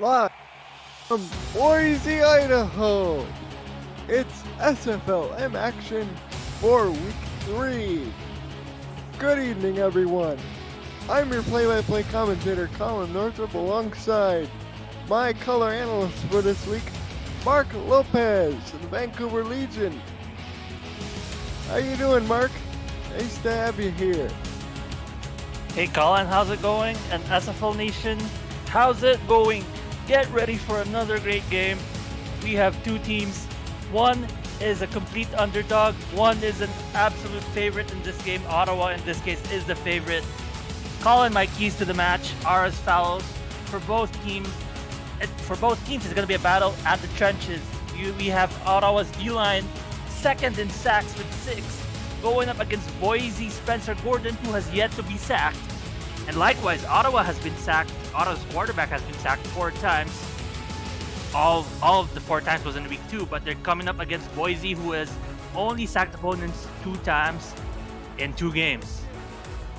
live from Boise, Idaho. It's SFLm action for week 3. Good evening, everyone. I'm your play-by-play commentator, Colin Northrop, alongside my color analyst for this week, Mark Lopez of the Vancouver Legion. How you doing, Mark? Nice to have you here. Hey Colin, how's it going? And SFL Nation, how's it going? Get ready for another great game. We have two teams. One is a complete underdog. One is an absolute favorite in this game. Ottawa, in this case, is the favorite. Colin, my keys to the match are as follows. For both teams, it's going to be a battle at the trenches. We have Ottawa's D-line second in sacks with 6. Going up against Boise Spencer Gordon, who has yet to be sacked. And likewise, Ottawa has been sacked. Ottawa's quarterback has been sacked 4 times. All of the 4 times was in week 2, but they're coming up against Boise, who has only sacked opponents 2 times in 2 games.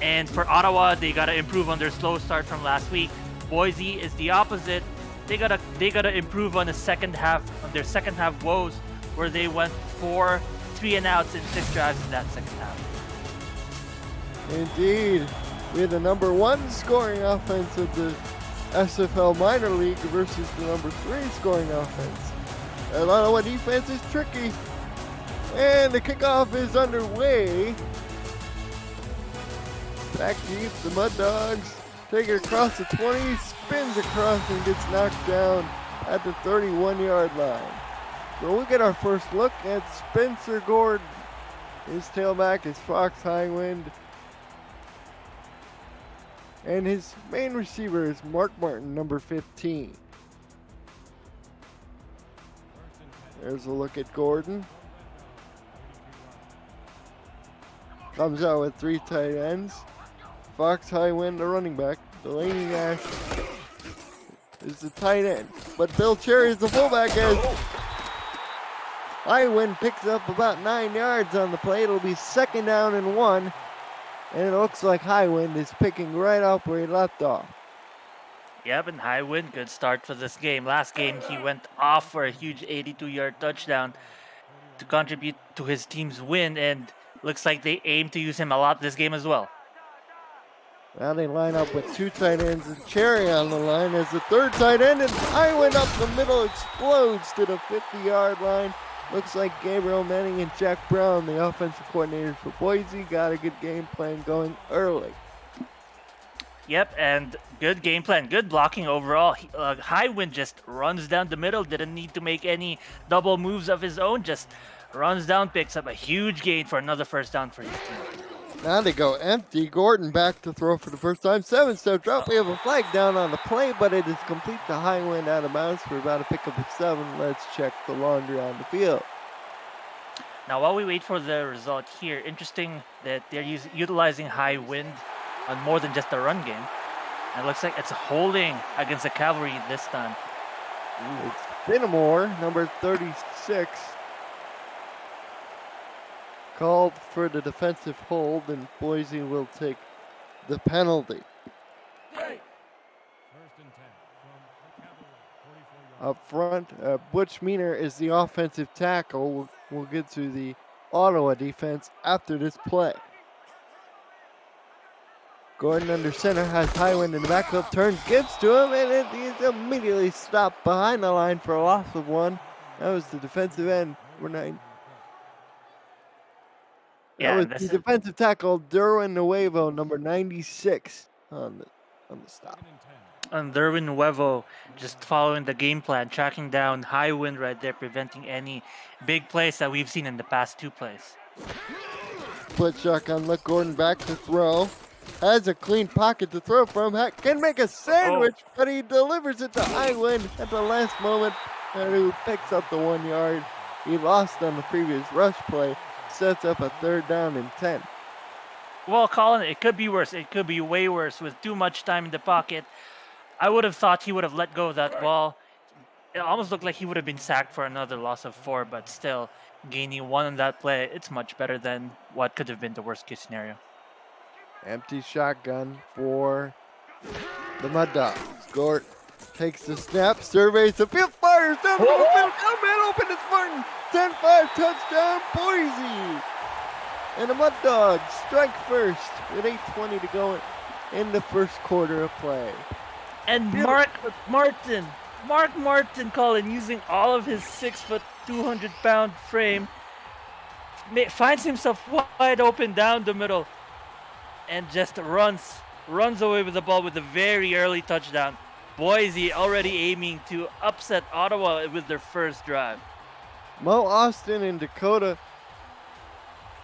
And for Ottawa, they gotta improve on their slow start from last week. Boise is the opposite. They gotta improve on the second half, on their second half woes, where they went for 3 and outs in 6 drives in that second half. Indeed. We had the number 1 scoring offense of the SFL minor league versus the number 3 scoring offense. And Ottawa defense is tricky. And the kickoff is underway. Back deep, the Mud Dogs take it across the 20, spins across and gets knocked down at the 31-yard line. So we'll get our first look at Spencer Gordon. His tailback is Fox Highwind. And his main receiver is Mark Martin, number 15. There's a look at Gordon. Comes out with 3 tight ends. Fox Highwind, the running back. Delaney Ash is the tight end. But Bill Cherry is the fullback as Highwind picks up about 9 yards on the play. It'll be 2nd down and 1. And it looks like Highwind is picking right up where he left off. Yep, and Highwind, good start for this game. Last game, he went off for a huge 82-yard touchdown to contribute to his team's win, and looks like they aim to use him a lot this game as well. Now they line up with 2 tight ends and Cherry on the line as the 3rd tight end, and Highwind up the middle explodes to the 50-yard line. Looks like Gabriel Manning and Jack Brown, the offensive coordinators for Boise, got a good game plan going early. Yep, and good game plan, good blocking overall. Highwind just runs down the middle, didn't need to make any double moves of his own, just runs down, picks up a huge gain for another first down for his team. Now they go empty. Gordon back to throw for the first time. 7-step drop. We have a flag down on the play, but it is complete to Highwind out of bounds for about a pickup of 7. Let's check the laundry on the field. Now, while we wait for the result here, interesting that they're utilizing Highwind on more than just a run game. And it looks like it's holding against the Cavalry this time. Ooh. It's Finnemore, number 36. Called for the defensive hold, and Boise will take the penalty. Up front, Butch Meaner is the offensive tackle. We'll get to the Ottawa defense after this play. Gordon under center has Highwind in the backfield, turns, gives to him, and he's immediately stopped behind the line for a loss of 1. That was the defensive end. That was the defensive tackle, Derwin Nuevo, number 96, on the stop. And Derwin Nuevo just following the game plan, tracking down Highwind right there, preventing any big plays that we've seen in the past 2 plays. Split shotgun, look, Gordon back to throw. Has a clean pocket to throw from. Can make a sandwich, but he delivers it to Highwind at the last moment, who picks up the 1 yard. He lost on the previous rush play. Sets up a 3rd down and 10. Well, Colin, it could be worse. It could be way worse with too much time in the pocket. I would have thought he would have let go of that ball. It almost looked like he would have been sacked for another loss of 4, but still, gaining 1 on that play, it's much better than what could have been the worst case scenario. Empty shotgun for the Mud Dogs. Takes the snap, surveys the field, fires down the middle field. Oh, man, open, it's Martin. 10-5 touchdown, Boise. And the Mud Dogs strike first with 8:20 to go in the first quarter of play. And Mark Martin, Colin, using all of his 6', 200-pound frame, finds himself wide open down the middle, and just runs away with the ball with a very early touchdown. Boise already aiming to upset Ottawa with their first drive. Mo Austin and Dakota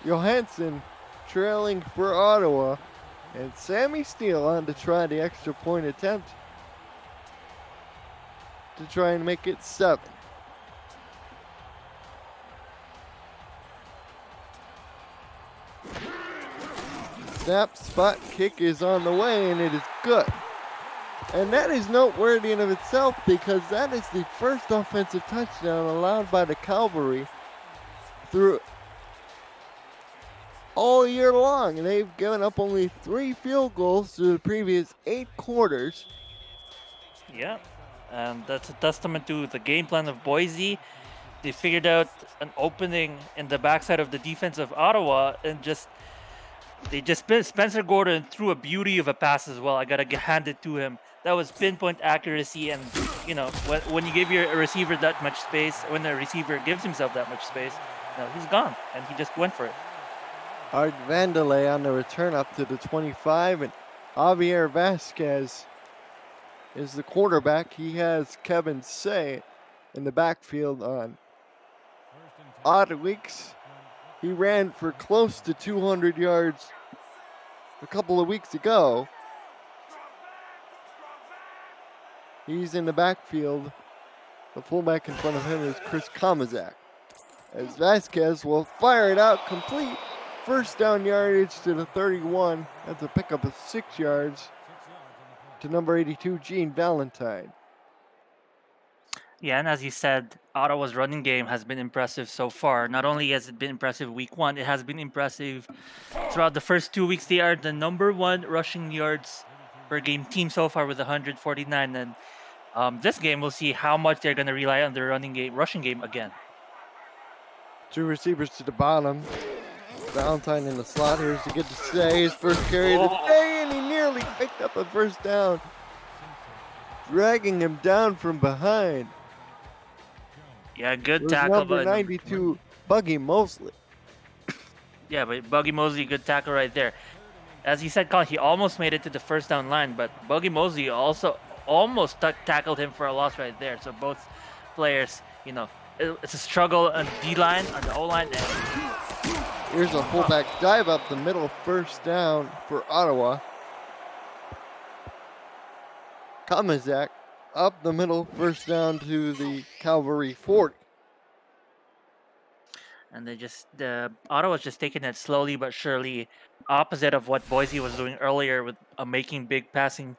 Johansson trailing for Ottawa, and Sammy Steele on to try the extra point attempt to try and make it 7. Snap, spot, kick is on the way, and it is good. And that is noteworthy in of itself because that is the first offensive touchdown allowed by the Cavalry through all year long. They've given up only 3 field goals through the previous 8 quarters. Yeah, and that's a testament to the game plan of Boise. They figured out an opening in the backside of the defense of Ottawa, and Spencer Gordon threw a beauty of a pass as well. I gotta hand it to him. That was pinpoint accuracy, and when you give your receiver that much space, when the receiver gives himself that much space, he's gone, and he just went for it. Art Vandelay on the return up to the 25, and Javier Vasquez is the quarterback. He has Kevin Say in the backfield on odd weeks. He ran for close to 200 yards a couple of weeks ago. He's in the backfield. The fullback in front of him is Chris Kamazak. As Vasquez will fire it out complete. First down yardage to the 31. That's a pickup of 6 yards to number 82, Gene Valentine. Yeah, and as you said, Ottawa's running game has been impressive so far. Not only has it been impressive week 1, it has been impressive throughout the first 2 weeks. They are the number 1 rushing yards per game team so far with 149. And this game, we'll see how much they're going to rely on their rushing game again. 2 receivers to the bottom. Valentine in the slot. Here's to get to Say his first carry of the day, and he nearly picked up a first down, dragging him down from behind. Yeah, good tackle by number 92, Buggy Mosley. Yeah, but Buggy Mosley, good tackle right there. As you said, Colin, he almost made it to the first down line, but Buggy Mosley also almost tackled him for a loss right there. So both players, it's a struggle on the D-line, on the O-line. Here's a fullback dive up the middle, first down for Ottawa. Kamazak up the middle, first down to the Cavalry 40. And Ottawa's just taking it slowly but surely, opposite of what Boise was doing earlier with making big passing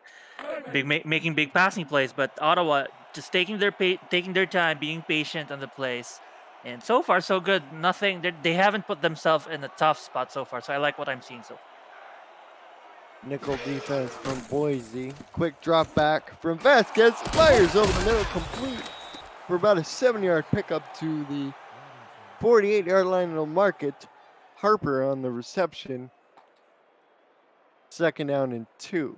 plays. But Ottawa just taking their time, being patient on the plays. And so far, so good. Nothing. They haven't put themselves in a tough spot so far. So I like what I'm seeing so far. Nickel defense from Boise. Quick drop back from Vasquez. Fires over the middle, complete for about a 7-yard pickup to the 48-yard line. Will mark it. Harper on the reception. Second down and 2.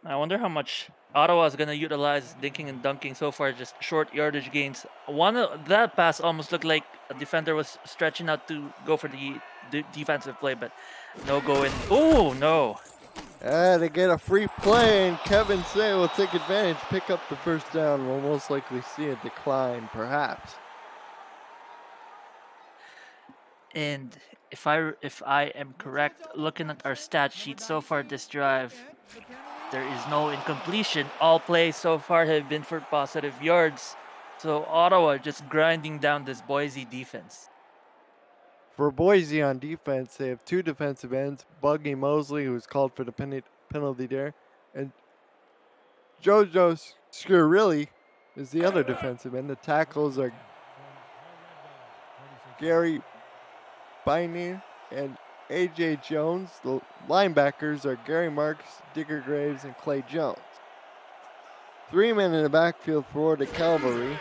I wonder how much Ottawa is going to utilize dinking and dunking so far, just short yardage gains. That pass almost looked like a defender was stretching out to go for the defensive play, but no go in. Oh, no. They get a free play, and Kevin Say will take advantage, pick up the first down. We'll most likely see a decline, perhaps. And if I am correct, looking at our stat sheet so far this drive, there is no incompletion. All plays so far have been for positive yards. So Ottawa just grinding down this Boise defense. For Boise on defense, they have 2 defensive ends, Buggy Mosley, who's called for the penalty there, and Jojo Scurilli is the other defensive end. The tackles are Gary Byney and A.J. Jones. The linebackers are Gary Marks, Digger Graves, and Clay Jones. 3 men in the backfield for the Cavalry.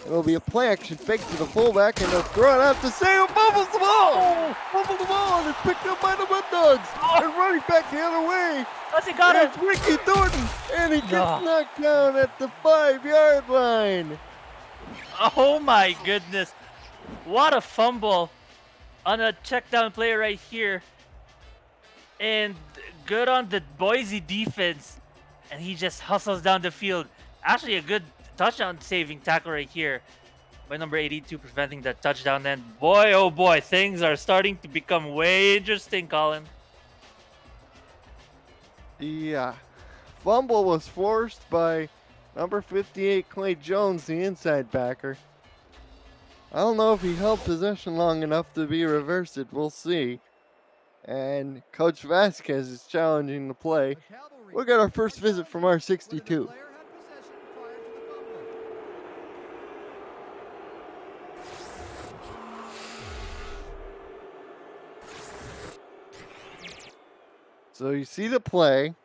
It'll be a play action fake to the fullback, and they'll throw it out to Sale. Bubbles the ball! Oh, Bubbles the ball, and it's picked up by the Mud Dogs. And running back the other way. he got it. It's Ricky Thornton, and he gets No. knocked down at the 5-yard line. Oh my goodness. What a fumble on a check down play right here. And good on the Boise defense. And he just hustles down the field. Actually, a good touchdown saving tackle right here by number 82, preventing that touchdown. And boy, oh boy, things are starting to become way interesting, Colin. The fumble was forced by number 58, Clay Jones, the inside backer. I don't know if he held possession long enough to be reversed. We'll see. And Coach Vasquez is challenging the play. We'll get our first visit from our 62. So you see the play.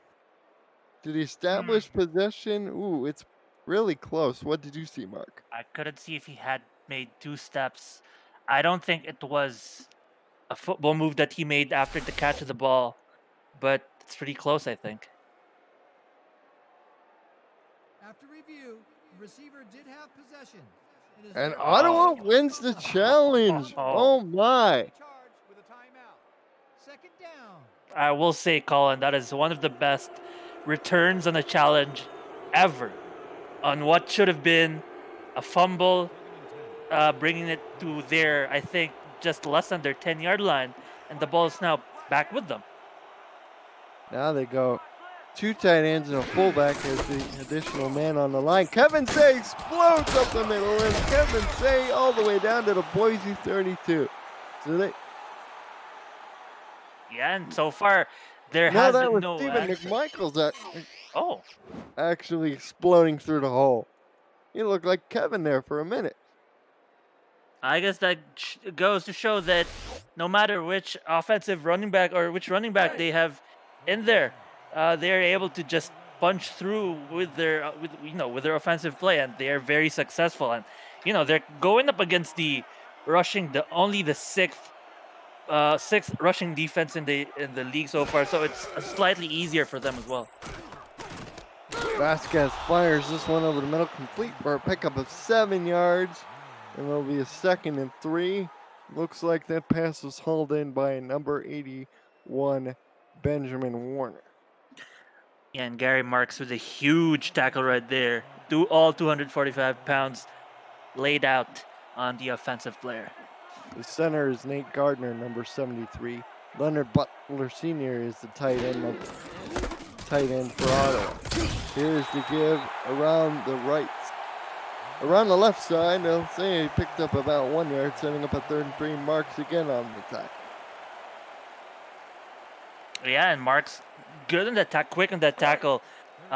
Did he establish possession? Ooh, it's really close. What did you see, Mark? I couldn't see if he had made 2 steps. I don't think it was a football move that he made after the catch of the ball, but it's pretty close, I think. After review, the receiver did have possession. And Ottawa wins the challenge. Oh my. Second down. I will say, Colin, that is one of the best returns on a challenge ever on what should have been a fumble, bringing it to their, I think, just less than their 10-yard line, and the ball is now back with them. Now they go 2 tight ends and a fullback as the additional man on the line. Kevin Say explodes up the middle, and Kevin Say all the way down to the Boise 32. So they. Yeah, and so far there has been no Stephen action. McMichael's actually exploding through the hole. He looked like Kevin there for a minute. I guess that goes to show that no matter which offensive running back or which running back they have in there, they're able to just punch through with their with their offensive play, and they are very successful. And they're going up against the only the sixth rushing defense in the league so far, so it's slightly easier for them as well. Vasquez fires this one over the middle, complete for a pickup of 7 yards, and there'll be a 2nd and 3. Looks like that pass was hauled in by number 81, Benjamin Warner. Yeah, and Gary Marks with a huge tackle right there. All 245 pounds laid out on the offensive player. The center is Nate Gardner, number 73. Leonard Butler Sr. is the tight end for Ottawa. Here's the give around the left side. They'll say he picked up about 1 yard, setting up a 3rd and 3. Marks again on the tackle. Yeah, and Marks good in that quick in that tackle.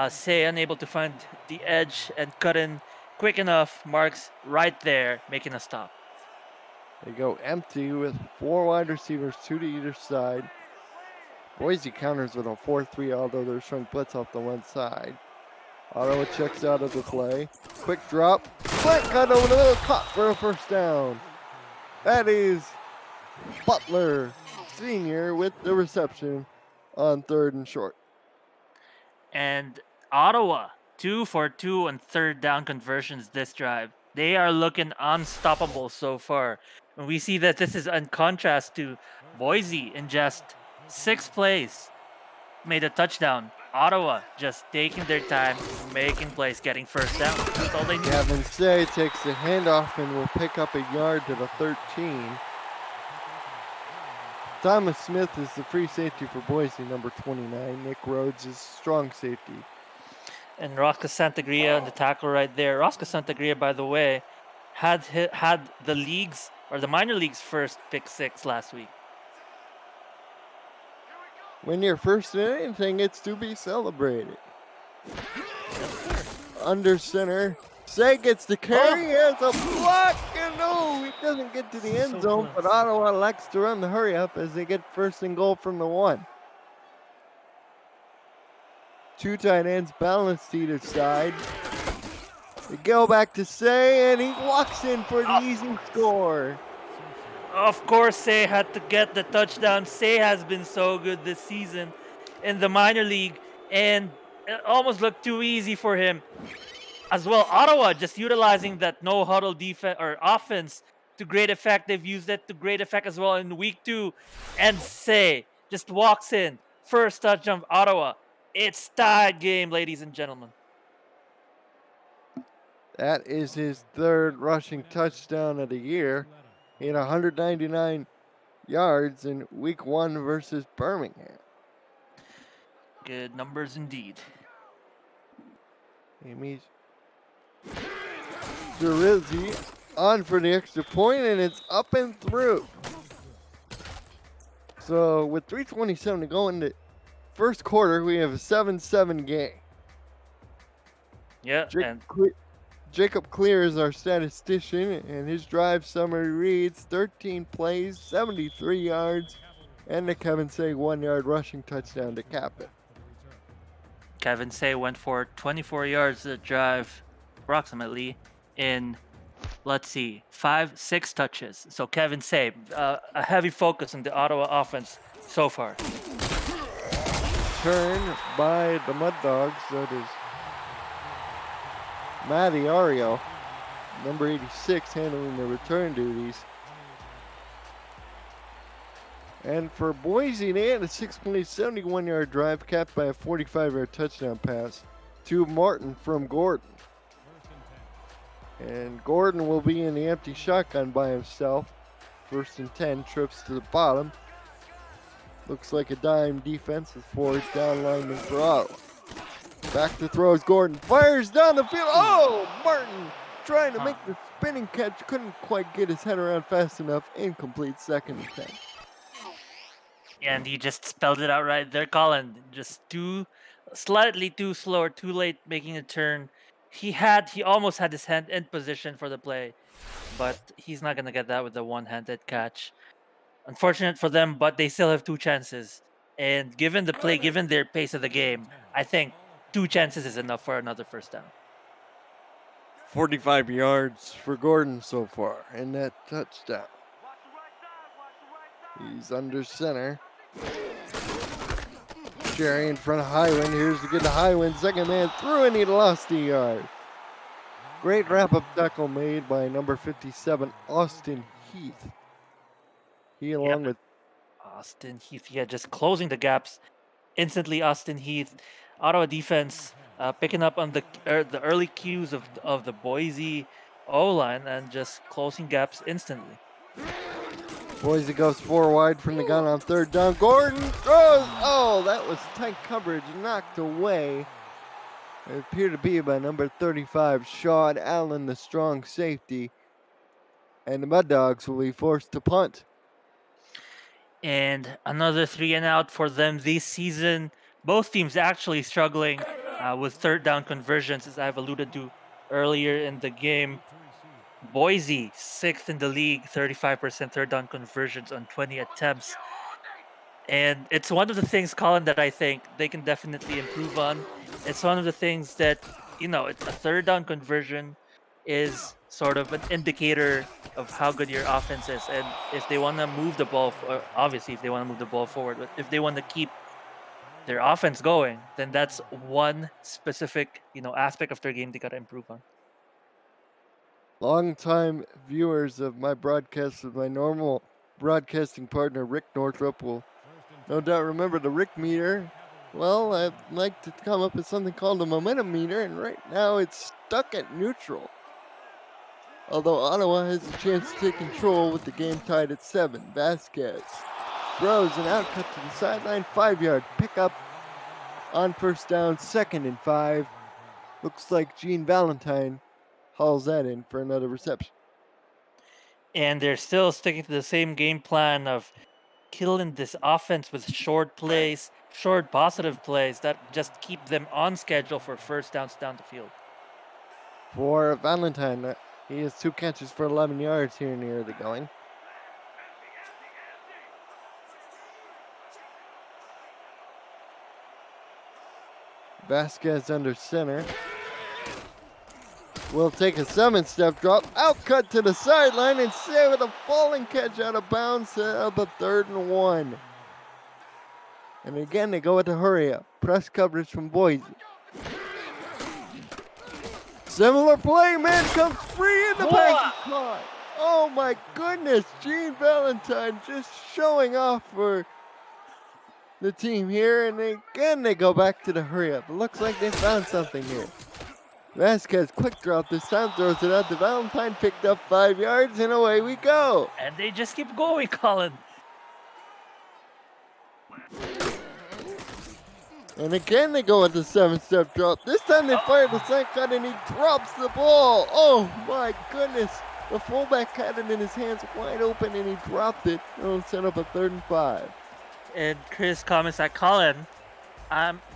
Say unable to find the edge and cut in quick enough. Marks right there making a stop. They go empty with 4 wide receivers, 2 to either side. Boise counters with a 4-3, although they're showing blitz off the one side. Ottawa checks out of the play. Quick drop. Slant cut over the middle, caught for a 1st down. That is Butler Sr. with the reception on 3rd and short. And Ottawa, 2 for 2 on 3rd down conversions this drive. They are looking unstoppable so far. And we see that this is in contrast to Boise in just 6 plays made a touchdown. Ottawa just taking their time, making plays, getting 1st down. That's all they need. Gavin Say takes the handoff and will pick up a yard to the 13. Thomas Smith is the free safety for Boise, number 29. Nick Rhodes is strong safety. And Rosca Santagria on the tackle right there. Rosca Santagria, by the way, had the league's or the minor league's first pick 6 last week. When you're first in anything, it's to be celebrated. Under center. Say gets the carry, has a block, and no, he doesn't get to the end zone, but Ottawa elects to run the hurry up as they get 1st and goal from the 1. Two tight ends balanced either side. They go back to Say, and he walks in for the easy score. Of course, Say had to get the touchdown. Say has been so good this season in the minor league, and it almost looked too easy for him. As well, Ottawa just utilizing that no huddle defense or offense to great effect. They've used it to great effect as well in week 2. And Say just walks in. First touchdown of Ottawa. It's tied game, ladies and gentlemen. That is his third rushing touchdown of the year. He had 199 yards in week 1 versus Birmingham. Good numbers indeed. Amy Zerizzi on for the extra point, and it's up and through. So with 3:27 to go in the first quarter, we have a 7-7 game. Yeah, and Jacob Clear is our statistician, and his drive summary reads 13 plays, 73 yards, and the Kevin Say 1-yard rushing touchdown to cap it. Kevin Say went for 24 yards to drive approximately in, let's see, 6 touches. So Kevin Say, a heavy focus on the Ottawa offense so far. Turn by the Mud Dogs. That is Matty Ario, number 86, handling the return duties. And for Boise, they had a 6-play, 71-yard drive capped by a 45-yard touchdown pass to Martin from Gordon. And Gordon will be in the empty shotgun by himself. 1st and 10, trips to the bottom. Looks like a dime defense with 4 down linemen for Ottawa. Back to throws Gordon. Fires down the field. Oh, Martin trying to make the spinning catch. Couldn't quite get his head around fast enough. Incomplete, 2nd and 10. And he just spelled it out right there, Colin. Just slightly too slow or too late making a turn. He almost had his hand in position for the play, but he's not gonna get that with the one-handed catch. Unfortunate for them, but they still have 2 chances. And given the play, given their pace of the game, I think 2 chances is enough for another first down. 45 yards for Gordon so far in that touchdown. He's under center. Jerry in front of Highwind. Here's to get to Highwind. Second man through, and he lost a yard. Great wrap-up tackle made by number 57, Austin Heath. He along with Austin Heath, just closing the gaps instantly. Austin Heath, Ottawa defense picking up on the early cues of the Boise O-line and just closing gaps instantly. Boise goes 4 wide from the gun on 3rd down. Gordon throws. Oh, that was tight coverage, knocked away. It appeared to be by number 35, Sean Allen, the strong safety. And the Mud Dogs will be forced to punt. And another 3 and out for them this season. Both teams actually struggling with 3rd down conversions, as I've alluded to earlier in the game. Boise, 6th in the league, 35% 3rd down conversions on 20 attempts. And it's one of the things, Colin, that I think they can definitely improve on. It's one of the things that, a 3rd down conversion is sort of an indicator of how good your offense is. And if they want to move the ball, obviously if they want to move the ball forward, but if they want to keep their offense going, then that's one specific, aspect of their game they got to improve on. Longtime viewers of my broadcast with my normal broadcasting partner, Rick Northrup, will no doubt remember the Rick meter. Well, I'd like to come up with something called a momentum meter, and right now it's stuck at neutral. Although Ottawa has a chance to take control with the game tied at 7. Vasquez throws an out cut to the sideline, 5-yard pickup on 1st down, 2nd and 5. Looks like Gene Valentine hauls that in for another reception. And they're still sticking to the same game plan of killing this offense with short plays, short positive plays that just keep them on schedule for first downs down the field. For Valentine, he has 2 catches for 11 yards here near the going. Vasquez under center. Will take a 7-step drop. Out cut to the sideline and save with a falling catch out of bounds. Set up a 3rd and 1. And again, they go with the hurry up. Press coverage from Boise. Similar play, man comes free in the pass. Caught. Oh my goodness, Gene Valentine just showing off for the team here. And again, they go back to the hurry up. It looks like they found something here. Vasquez, quick drop this time, throws it out to Valentine, picked up 5 yards, and away we go. And they just keep going, Colin. And again, they go with the 7-step drop. This time they fire the side cut, and he drops the ball. Oh my goodness. The fullback had it in his hands wide open, and he dropped it. It'll set up a 3rd and 5. And Chris comments that Colin,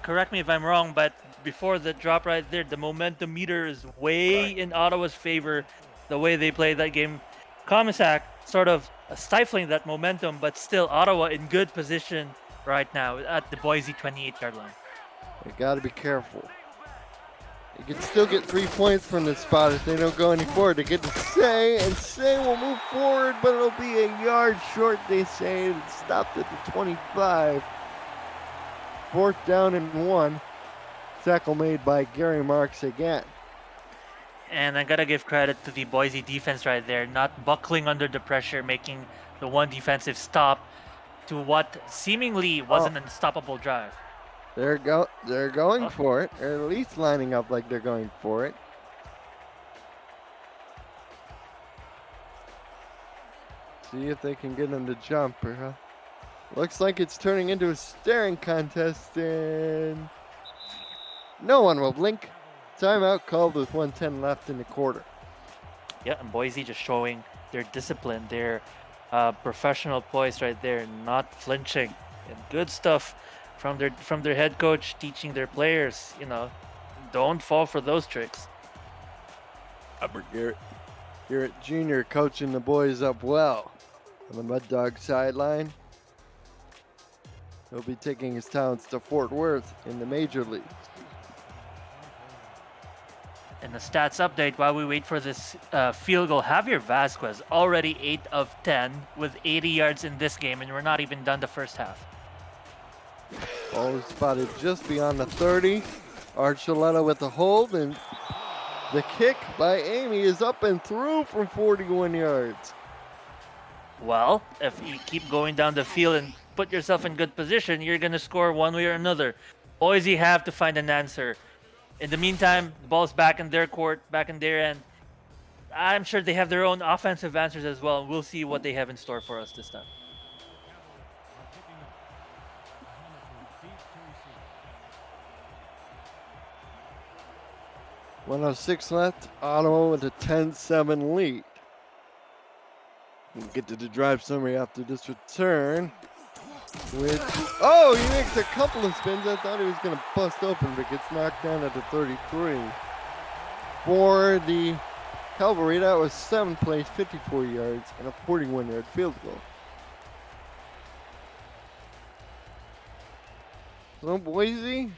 correct me if I'm wrong, but before the drop right there, the momentum meter is way in Ottawa's favor. The way they played that game, Comisac sort of stifling that momentum, but still Ottawa in good position right now at the Boise 28-yard line. They got to be careful. They can still get 3 points from this spot if they don't go any forward. They get to Say, and Say will move forward, but it'll be a yard short, they say. It stopped at the 25. 4th down and 1. Tackle made by Gary Marks again. And I gotta give credit to the Boise defense right there, not buckling under the pressure, making the one defensive stop to what seemingly was an unstoppable drive. They're going for it, or at least lining up like they're going for it. See if they can get them to jump. Looks like it's turning into a staring contest, and no one will blink. Timeout called with 1:10 left in the quarter. Yeah, and Boise just showing their discipline, their professional poise right there, not flinching, and good stuff from their head coach, teaching their players, don't fall for those tricks. Albert Garrett Jr. coaching the boys up well on the Mud Dog sideline. He'll be taking his talents to Fort Worth in the major leagues. And the stats update while we wait for this field goal. Javier Vasquez already 8 of 10 with 80 yards in this game, and we're not even done the first half. Ball is spotted just beyond the 30. Archuleta with the hold, and the kick by Amy is up and through from 41 yards. Well, if you keep going down the field and put yourself in good position, you're going to score one way or another. Boise have to find an answer. In the meantime, the ball's back in their court, back in their end. I'm sure they have their own offensive answers as well. We'll see what they have in store for us this time. .106 left. Ottawa with a 10-7 lead. We'll get to the drive summary after this return. He makes a couple of spins. I thought he was going to bust open, but gets knocked down at the 33. For the Cavalry, that was 7 plays, 54 yards, and a 41-yard field goal. So Boise,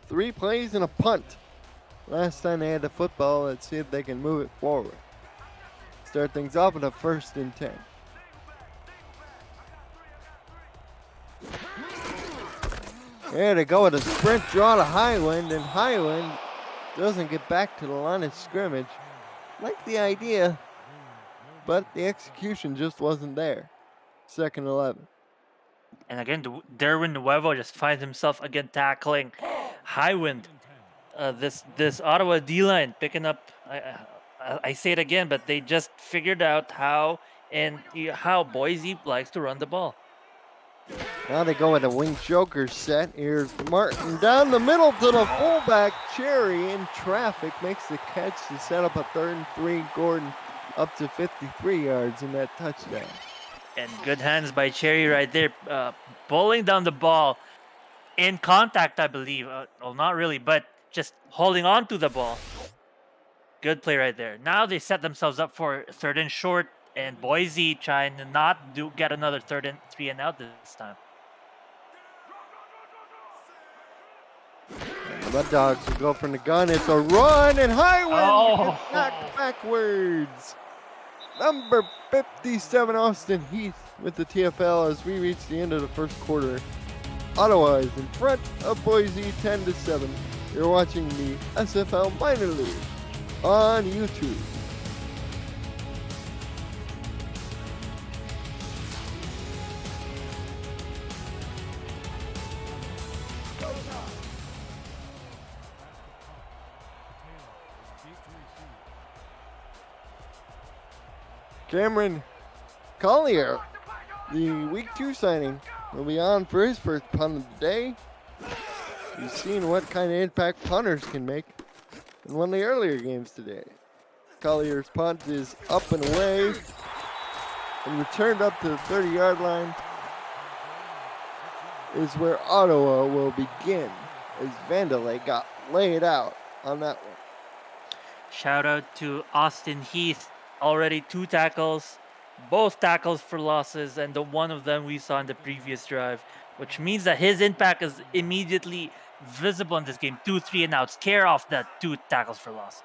3 plays and a punt. Last time they had the football, let's see if they can move it forward. Start things off with a 1st and 10. There they go with a sprint draw to Highland, and Highland doesn't get back to the line of scrimmage. Like the idea, but the execution just wasn't there. 2nd and 11. And again, Derwin Nuevo just finds himself again tackling Highland. This Ottawa D-line picking up, I say it again, but they just figured out how Boise likes to run the ball. Now they go with a wing joker set. Here's Martin down the middle to the fullback. Cherry in traffic makes the catch to set up a 3rd and 3. Gordon up to 53 yards in that touchdown. And good hands by Cherry right there, pulling down the ball in contact, I believe. Well, not really, but just holding on to the ball. Good play right there. Now they set themselves up for 3rd and short, and Boise trying to not get another 3rd and 3 and out this time. The Mud Dogs will go from the gun. It's a run, and Highwind gets Oh. knocked backwards. Number 57, Austin Heath with the TFL as we reach the end of the first quarter. Ottawa is in front of Boise 10-7. You're watching the SFL Minor League on YouTube. Cameron Collier, the Week 2 signing, will be on for his first punt of the day. We've seen what kind of impact punters can make in one of the earlier games today. Collier's punt is up and away and returned up to the 30-yard line is where Ottawa will begin as Vandalay got laid out on that one. Shout out to Austin Heath. Already 2 tackles, both tackles for losses, and the one of them we saw in the previous drive, which means that his impact is immediately visible in this game. 2 3-and-outs, care off that 2 tackles for loss.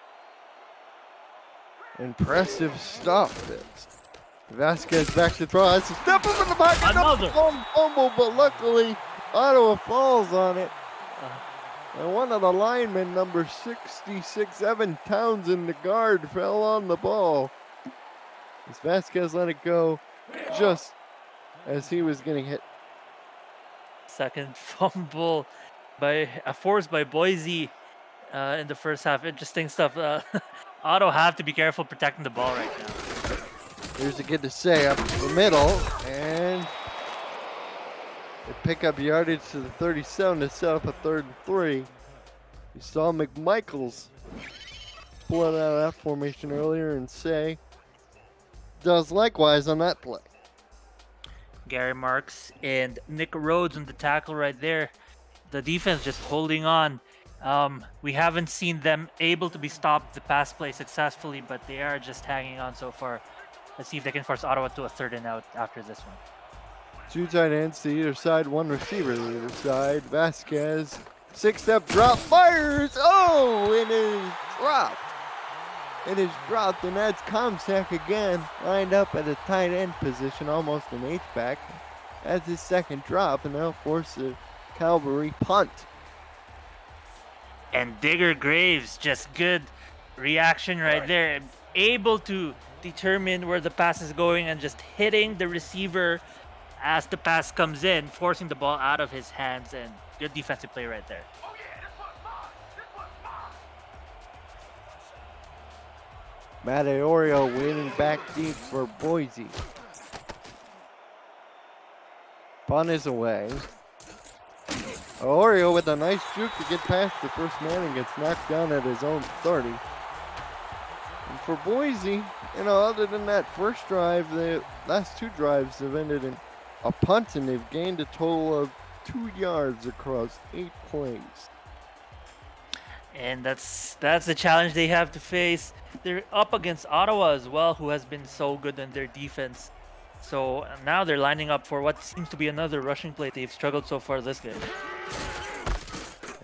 Impressive stuff. Vasquez back to throw. It's a step up in the pocket. Another fumble, but luckily Ottawa falls on it. And one of the linemen, number 66, Evan Townsend, the guard, fell on the ball. As Vasquez let it go just as he was getting hit. Second fumble forced by Boise in the first half. Interesting stuff. Ottawa have to be careful protecting the ball right now. Here's a good to say up the middle, and they pick up yardage to the 37 to set up a 3rd and 3. You saw McMichaels pull it out of that formation earlier, and Say does likewise on that play. Gary Marks and Nick Rhodes on the tackle right there. The defense just holding on. We haven't seen them able to be stopped the pass play successfully, but they are just hanging on so far. Let's see if they can force Ottawa to a 3rd and out after this one. 2 tight ends to either side, 1 receiver to either side. Vasquez, 6-step drop, fires. Oh, it is dropped. It is dropped, and that's Comsack again, lined up at a tight end position, almost an H-back. That's his second drop, and they'll force a Calvary punt. And Digger Graves, just good reaction right there. Able to determine where the pass is going and just hitting the receiver as the pass comes in, forcing the ball out of his hands, and good defensive play right there. Matt Iorio waiting back deep for Boise. Punt is away. Iorio with a nice juke to get past the first man and gets knocked down at his own 30. And for Boise, other than that first drive, the last 2 drives have ended in a punt, and they've gained a total of 2 yards across 8 plays. And that's the challenge they have to face. They're up against Ottawa as well, who has been so good in their defense. So now they're lining up for what seems to be another rushing play. They've struggled so far this game.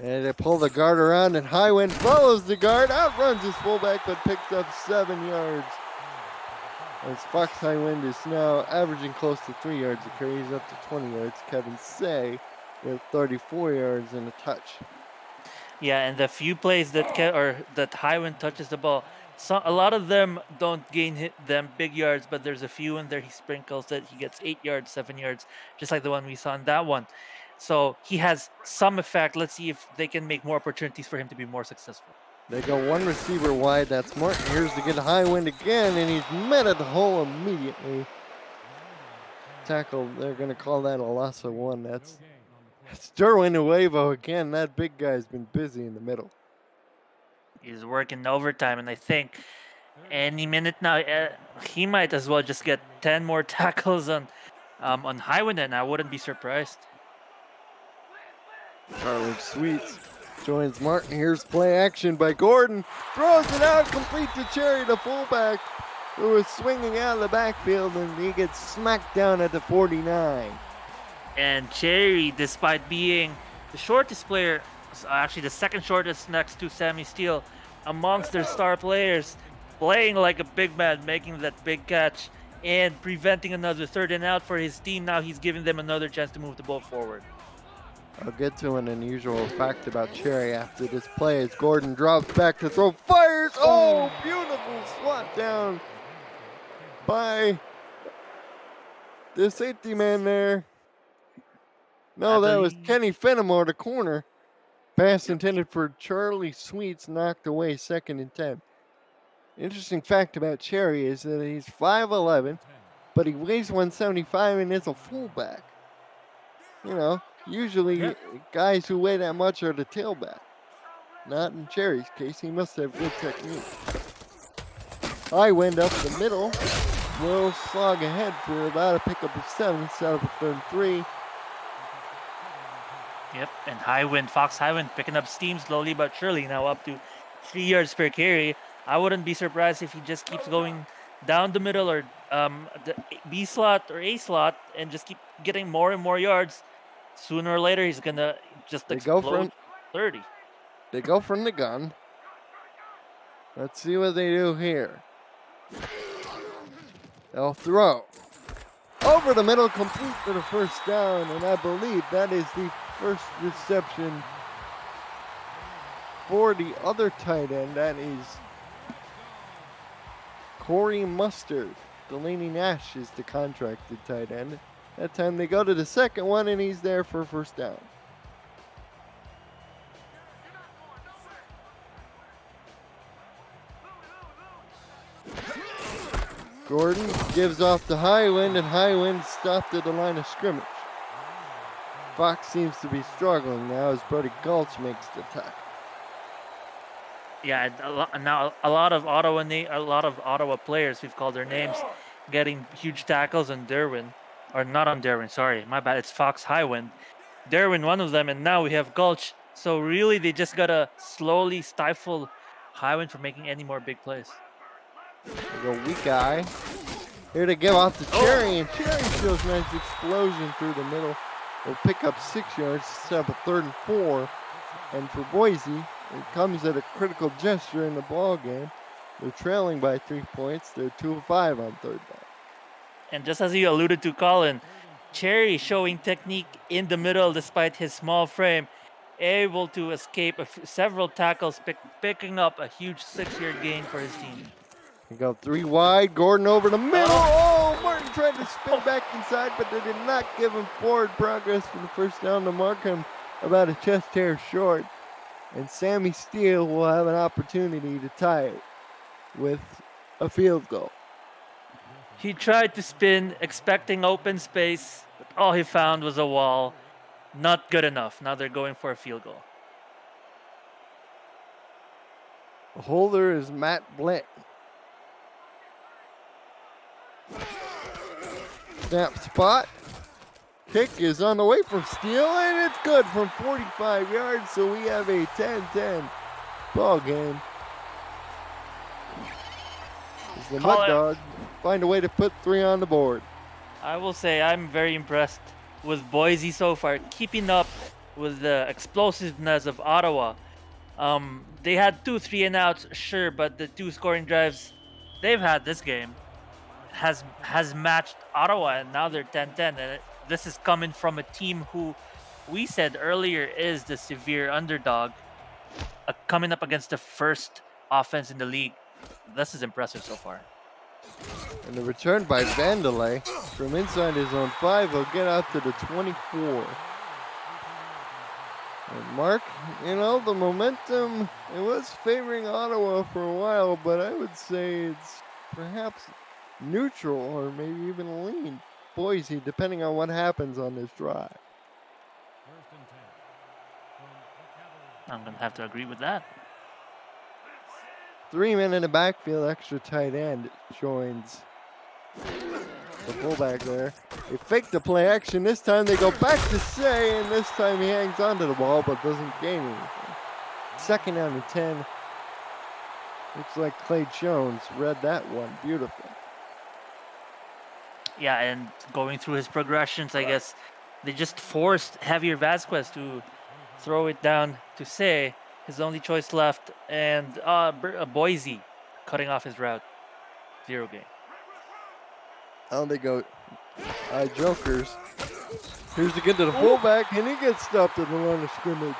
And they pull the guard around, and Highwind follows the guard, outruns his fullback, but picks up 7 yards. As Fox Highwind is now averaging close to 3 yards a carry. He's up to 20 yards. Kevin Say with 34 yards and a touch. Yeah, and the few plays that Highwind touches the ball, a lot of them don't gain them big yards, but there's a few in there he sprinkles that he gets 8 yards, 7 yards, just like the one we saw in that one. So he has some effect. Let's see if they can make more opportunities for him to be more successful. They go 1 receiver wide. That's Martin. Here's to get Highwind again, and he's met at the hole immediately. Tackle, they're going to call that a loss of 1. That's Derwin Nuevo again. That big guy's been busy in the middle. He's working overtime, and I think any minute now he might as well just get 10 more tackles on Highwind, and I wouldn't be surprised. Carlin Sweets joins Martin. Here's play action by Gordon. Throws it out, complete to Cherry, the fullback, who was swinging out of the backfield, and he gets smacked down at the 49. And Cherry, despite being the shortest player actually the second shortest next to Sammy Steele amongst their star players, playing like a big man, making that big catch and preventing another third and out for his team. Now he's giving them another chance to move the ball forward. I'll get to an unusual fact about Cherry after this play as Gordon drops back to throw, fires. Oh, beautiful swat down by the safety man there. No, that was Kenny Fenimore, the corner. Pass intended for Charlie Sweets, knocked away, 2nd and 10. Interesting fact about Cherry is that he's 5'11", but he weighs 175 and is a fullback. You know, usually guys who weigh that much are the tailback. Not in Cherry's case. He must have good technique. High wind up the middle. Will slog ahead for about a pickup of 7, set up a 3rd and 3. Yep, and Fox Highwind picking up steam slowly but surely, now up to 3 yards per carry. I wouldn't be surprised if he just keeps going down the middle or the B slot or A slot and just keep getting more and more yards. Sooner or later, he's gonna just explode 30. They go from the gun. Let's see what they do here. They'll throw. Over the middle, complete for the 1st down, and I believe that is the first reception for the other tight end. That is Corey Mustard. Delaney Nash is the contracted tight end. That time they go to the 2nd one, and he's there for 1st down. Gordon gives off to Highwind, and Highwind stopped at the line of scrimmage. Fox seems to be struggling now as Brody Gulch makes the tackle. Yeah, now a lot of Ottawa players, we've called their names, getting huge tackles on Derwin, or not on Derwin. Sorry, my bad. It's Fox Highwind. Derwin, one of them, and now we have Gulch. So really, they just gotta slowly stifle Highwind from making any more big plays. They go weak eye. Here to give off to Cherry, and Cherry shows nice explosion through the middle. They'll pick up 6 yards, set up a 3rd and 4. And for Boise, it comes at a critical gesture in the ball game. They're trailing by 3 points. They're 2 of 5 on 3rd down. And just as you alluded to, Colin, Cherry showing technique in the middle despite his small frame, able to escape several tackles, picking up a huge 6-yard gain for his team. They go 3 wide, Gordon over the middle. Oh, Martin tried to spin back inside, but they did not give him forward progress for the 1st down to mark him about a chest hair short. And Sammy Steele will have an opportunity to tie it with a field goal. He tried to spin, expecting open space, but all he found was a wall. Not good enough. Now they're going for a field goal. The holder is Matt Blint. Snap spot. Kick is on the way from Steele, and it's good from 45 yards, so we have a 10-10 ball game. As the Mud Dogs find a way to put 3 on the board. I will say I'm very impressed with Boise so far, keeping up with the explosiveness of Ottawa. They had 2 3-and-outs, sure, but the 2 scoring drives they've had this game has matched Ottawa, and now they're 10-10. And this is coming from a team who we said earlier is the severe underdog, coming up against the first offense in the league. This is impressive so far. And the return by Vandelay from inside his own 5 will get out to the 24. And Mark, the momentum, it was favoring Ottawa for a while, but I would say it's perhaps neutral or maybe even lean Boise, depending on what happens on this drive. I'm going to have to agree with that. 3 men in the backfield, extra tight end joins the fullback there. They fake the play action. This time they go back to Say, and this time he hangs onto the ball but doesn't gain anything. 2nd down and 10. Looks like Clay Jones read that one beautifully. Yeah, and going through his progressions, I guess they just forced Javier Vasquez to throw it down to Say, his only choice left, and Boise cutting off his route. 0 gain. Out they go. Jokers. Here's the get to the fullback, and he gets stopped at the line of scrimmage.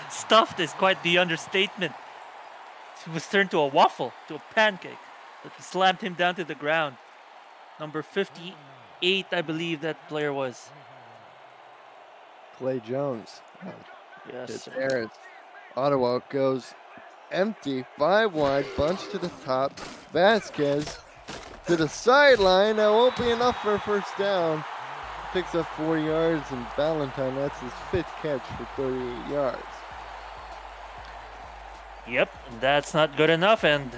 Stuffed is quite the understatement. He was turned to a waffle, to a pancake, that slammed him down to the ground. Number 58, I believe that player was. Clay Jones. Yes, It's sir. Aaron. Ottawa goes empty, 5 wide, bunch to the top. Vasquez to the sideline. That won't be enough for a first down. Picks up 4 yards, and Valentine, that's his 5th catch for 38 yards. Yep, that's not good enough. And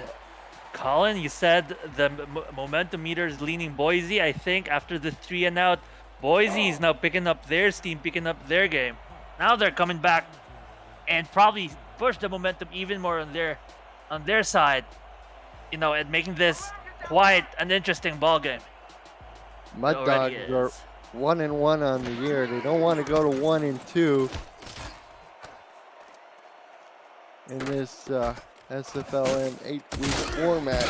Colin, you said the momentum meter is leaning Boise. I think after the 3 and out, Boise is now picking up their steam, picking up their game. Now they're coming back and probably push the momentum even more on their side, and making this quite an interesting ball game. Mud Dogs are 1-1 on the year. They don't want to go to 1-2 in this SFLm 8-week format.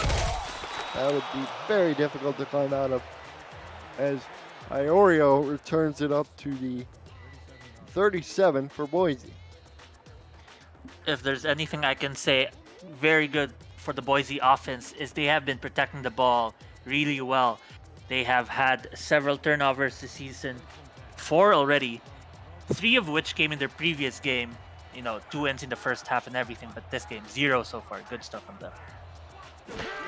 That would be very difficult to climb out of, as Iorio returns it up to the 37 for Boise. If there's anything I can say very good for the Boise offense is they have been protecting the ball really well. They have had several turnovers this season, 4 already, 3 of which came in their previous game. 2 ends in the first half and everything, but this game, 0 so far. Good stuff from them.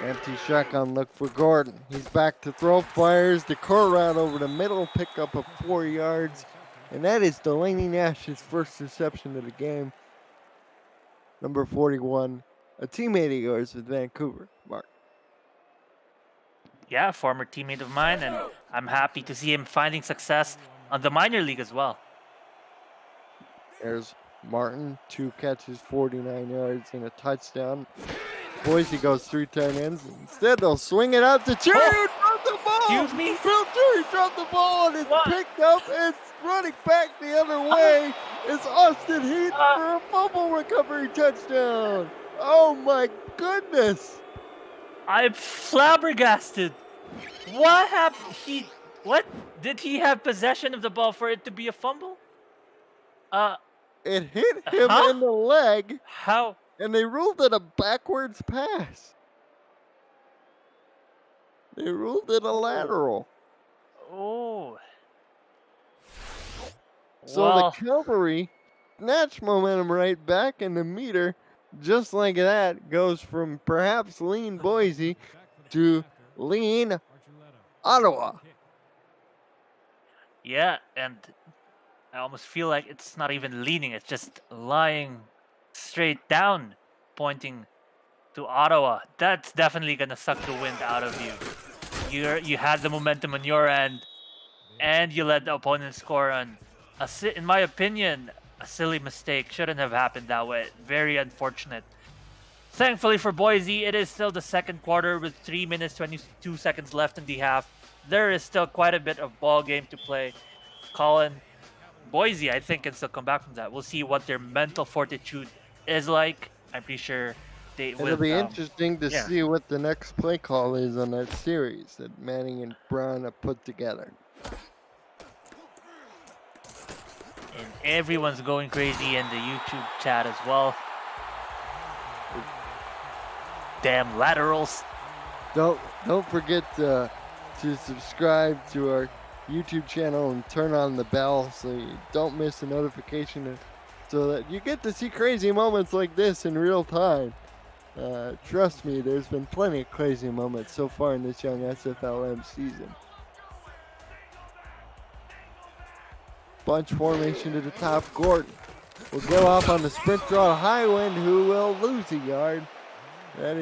Empty shotgun look for Gordon. He's back to throw, fires the curl route over the middle, pick up of 4 yards, and that is Delaney Nash's first reception of the game. Number 41, a teammate of yours with Vancouver, Mark. Yeah, former teammate of mine, and I'm happy to see him finding success on the minor league as well. There's Martin, 2 catches, 49 yards, and a touchdown. Boise goes 3 tight ends. Instead, they'll swing it out to Cherry, who dropped the ball. Excuse me? Bill Cherry dropped the ball, and it's picked up. It's running back the other way. It's Austin Heath for a fumble recovery touchdown. Oh my goodness! I'm flabbergasted. What happened? What did he have possession of the ball for it to be a fumble? It hit him in the leg. How? And they ruled it a backwards pass. They ruled it a lateral. Oh. So the cavalry snatch momentum right back, and the meter, just like that, goes from perhaps lean Boise to lean Ottawa. Yeah, and I almost feel like it's not even leaning. It's just lying straight down, pointing to Ottawa. That's definitely going to suck the wind out of you. You had the momentum on your end, and you let the opponent score on, in my opinion, a silly mistake. Shouldn't have happened that way. Very unfortunate. Thankfully for Boise, it is still the second quarter with 3 minutes, 22 seconds left in the half. There is still quite a bit of ball game to play. Colin, Boise, I think, can still come back from that. We'll see what their mental fortitude is like. I'm pretty sure It'll be interesting to see what the next play call is on that series that Manning and Brown have put together. And everyone's going crazy in the YouTube chat as well. Damn laterals. Don't forget to subscribe to our YouTube channel and turn on the bell so you don't miss a notification, so that you get to see crazy moments like this in real time. Trust me, there's been plenty of crazy moments so far in this young SFLm season. Bunch formation to the top. Gordon will go off on the sprint draw. Highwind, who will lose a yard. That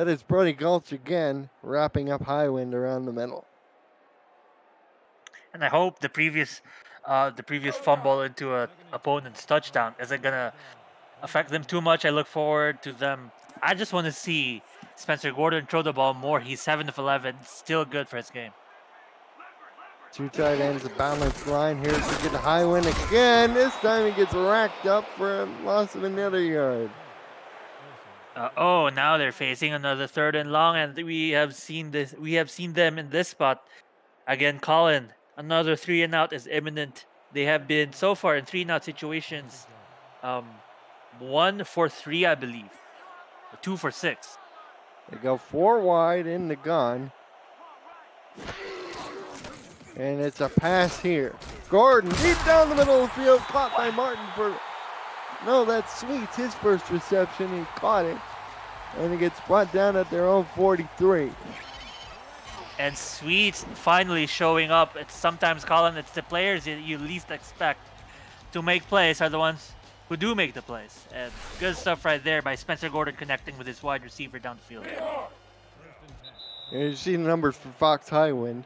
is Brody Gulch again, wrapping up Highwind around the middle. And I hope the previous fumble into an opponent's touchdown isn't gonna affect them too much. I look forward to them. I just want to see Spencer Gordon throw the ball more. He's 7 of 11, still good for his game. Two tight ends, a balanced line. Here's to get the high wind again. This time he gets racked up for a loss of another yard. Now they're facing another 3rd and long, and we have seen this. We have seen them in this spot again. Colin, another 3 and out is imminent. They have been so far in 3 and out situations. 1 for 3, I believe, or 2 for 6. They go 4 wide in the gun. And it's a pass here. Gordon deep down the middle of the field, caught by Martin for, no, that's Sweets, his first reception. He caught it, and it gets brought down at their own 43. And Sweets finally showing up. It's sometimes, Colin, it's the players you least expect to make plays are the ones who do make the plays. And good stuff right there by Spencer Gordon connecting with his wide receiver downfield. And you see the numbers for Fox Highwind.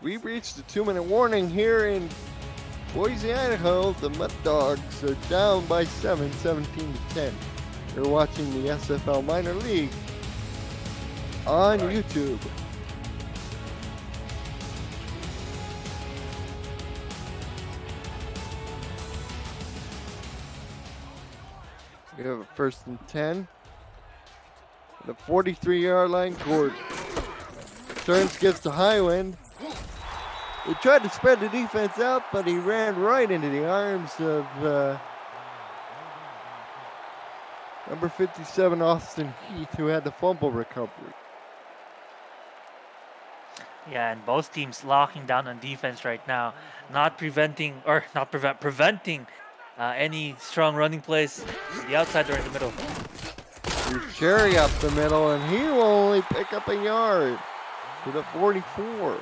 We've reached the 2-minute warning here in Boise, Idaho. The Mud Dogs are down by 7, 17-10. You're watching the SFL Minor League on YouTube. We have a 1st and 10. The 43-yard line, Gordon turns, gives to Highwind. He tried to spread the defense out, but he ran right into the arms of number 57, Austin Heath, who had the fumble recovery. Yeah, and both teams locking down on defense right now, preventing any strong running plays on the outside or in the middle. Here's Cherry up the middle, and he will only pick up a yard to the 44.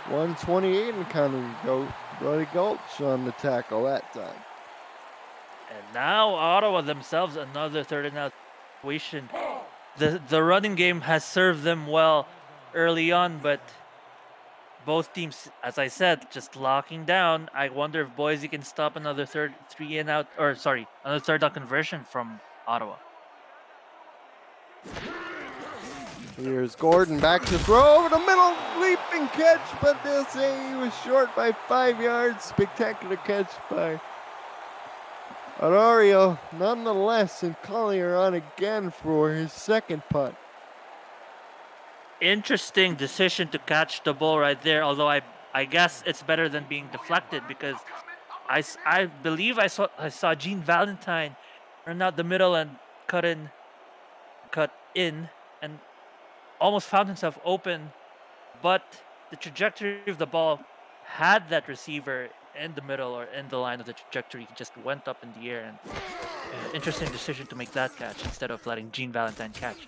128 and counting. Go Brody Gulch on the tackle that time. And now Ottawa themselves, another 3rd and out situation. The running game has served them well early on, but both teams, as I said, just locking down. I wonder if Boise can stop another another 3rd down conversion from Ottawa. Here's Gordon back to throw over the middle, leaping catch, but they'll say he was short by 5 yards. Spectacular catch by Arario, nonetheless, and Collier on again for his 2nd punt. Interesting decision to catch the ball right there, although I guess it's better than being deflected, because I believe I saw Gene Valentine run out the middle and cut in and almost found himself open, but the trajectory of the ball had that receiver in the middle or in the line of the trajectory. He just went up in the air, and interesting decision to make that catch instead of letting Gene Valentine catch.